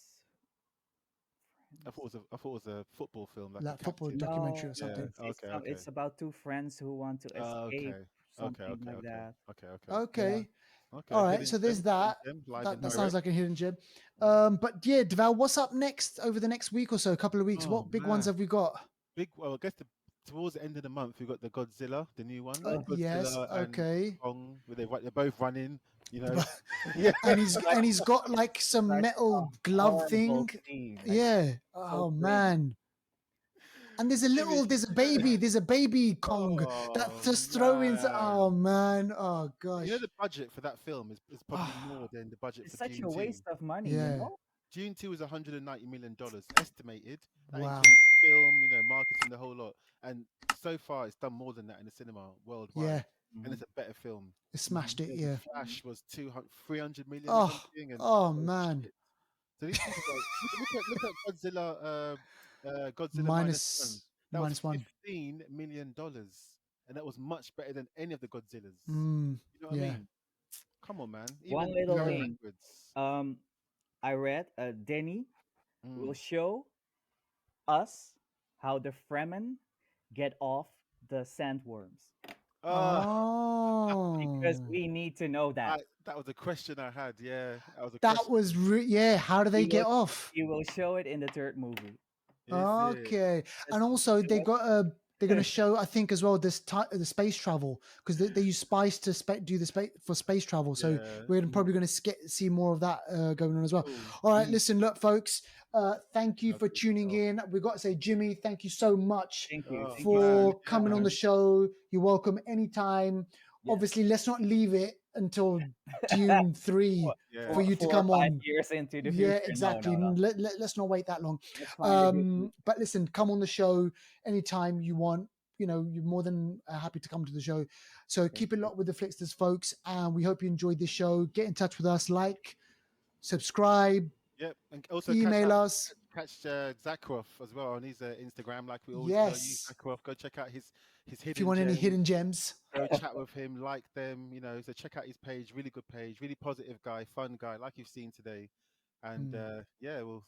I thought it was a football film, like a Like football captain. documentary or No, Yeah. something. Okay. Okay. it's about two friends who want to escape, Okay. Okay. something Okay. like Okay. that. Okay. Okay. Yeah. Okay. All Okay. right. So there's Hidden that. gem, live and That sounds direct. like a hidden gem. Mm. But yeah, Deval, what's up next over the next week or so? A couple of weeks. Oh What big ones man, have we got? big. Well, I guess towards the end of the month we got the Godzilla, the new one, Oh, Yes. Godzilla and Okay. Kong, where they're both running. You know. Yeah. like And he's got like some like metal glove horrible thing. scene, like Yeah. so Oh cringe. man. And Jimmy, there's a baby Kong that's oh just throwing. man. Oh man. Oh You know gosh. the budget for that film is probably more Ah, than the budget It's for such Dune a 2. waste of money, you yeah. know? Dune 2 is $190 million estimated. That Wow. includes film, marketing, the whole lot. And so far, it's done more than that in the cinema worldwide. Yeah. And Mhm, it's a better film. It mhm. smashed it. The Yeah. Flash was 200, 300 million or Oh. something, and Oh oh man. shit. So these people go look at Godzilla minus one. Minus That was minus one. $15 million, and that was much better than any of the Godzillas. Mm, You know what I yeah. mean? Come on, man. One Even little going Yeah. thing. backwards. Um, I read Denny will Mm. show us how the Fremen get off the sandworms Ah, because Oh. we need to know that. that was a question I had. Yeah, that was a That question. was yeah. How do they He will get off? he will show it in the third movie. Is it? Okay, Just and also to they got they're going to let- show I think as well this the space travel because they use spice to do the space for space travel. So Yeah. we're Mhm. probably going to see more of that going on as well. Cool. All right, listen, look, folks. Thank you for Lovely tuning stuff. in. We got to say, Jimmy, thank you so much Oh Thank you so man, much, for yeah, coming on the man. show. You're welcome anytime. Yes, Obviously, let's not leave it until Dune 3 four, Yeah. for you to four or come five on. years into the Yeah, future. No, exactly. no, no. Let's not wait that long. Let's find a good movie. But listen, come on the show anytime you want. You're more than happy to come to the show. So Thank keep it you. locked with the Flixters, folks. And we hope you enjoyed this show. Get in touch with us, like, subscribe, Yep. And also email us. catch Zachrov as well on his Instagram. Like we always tell you, Yes. Zachrov. Go check out his If you hidden want any gems. hidden gems. Go chat with him, like them. So check out his page. Really good page. Really positive guy, fun guy, like you've seen today. And Mm. yeah, we'll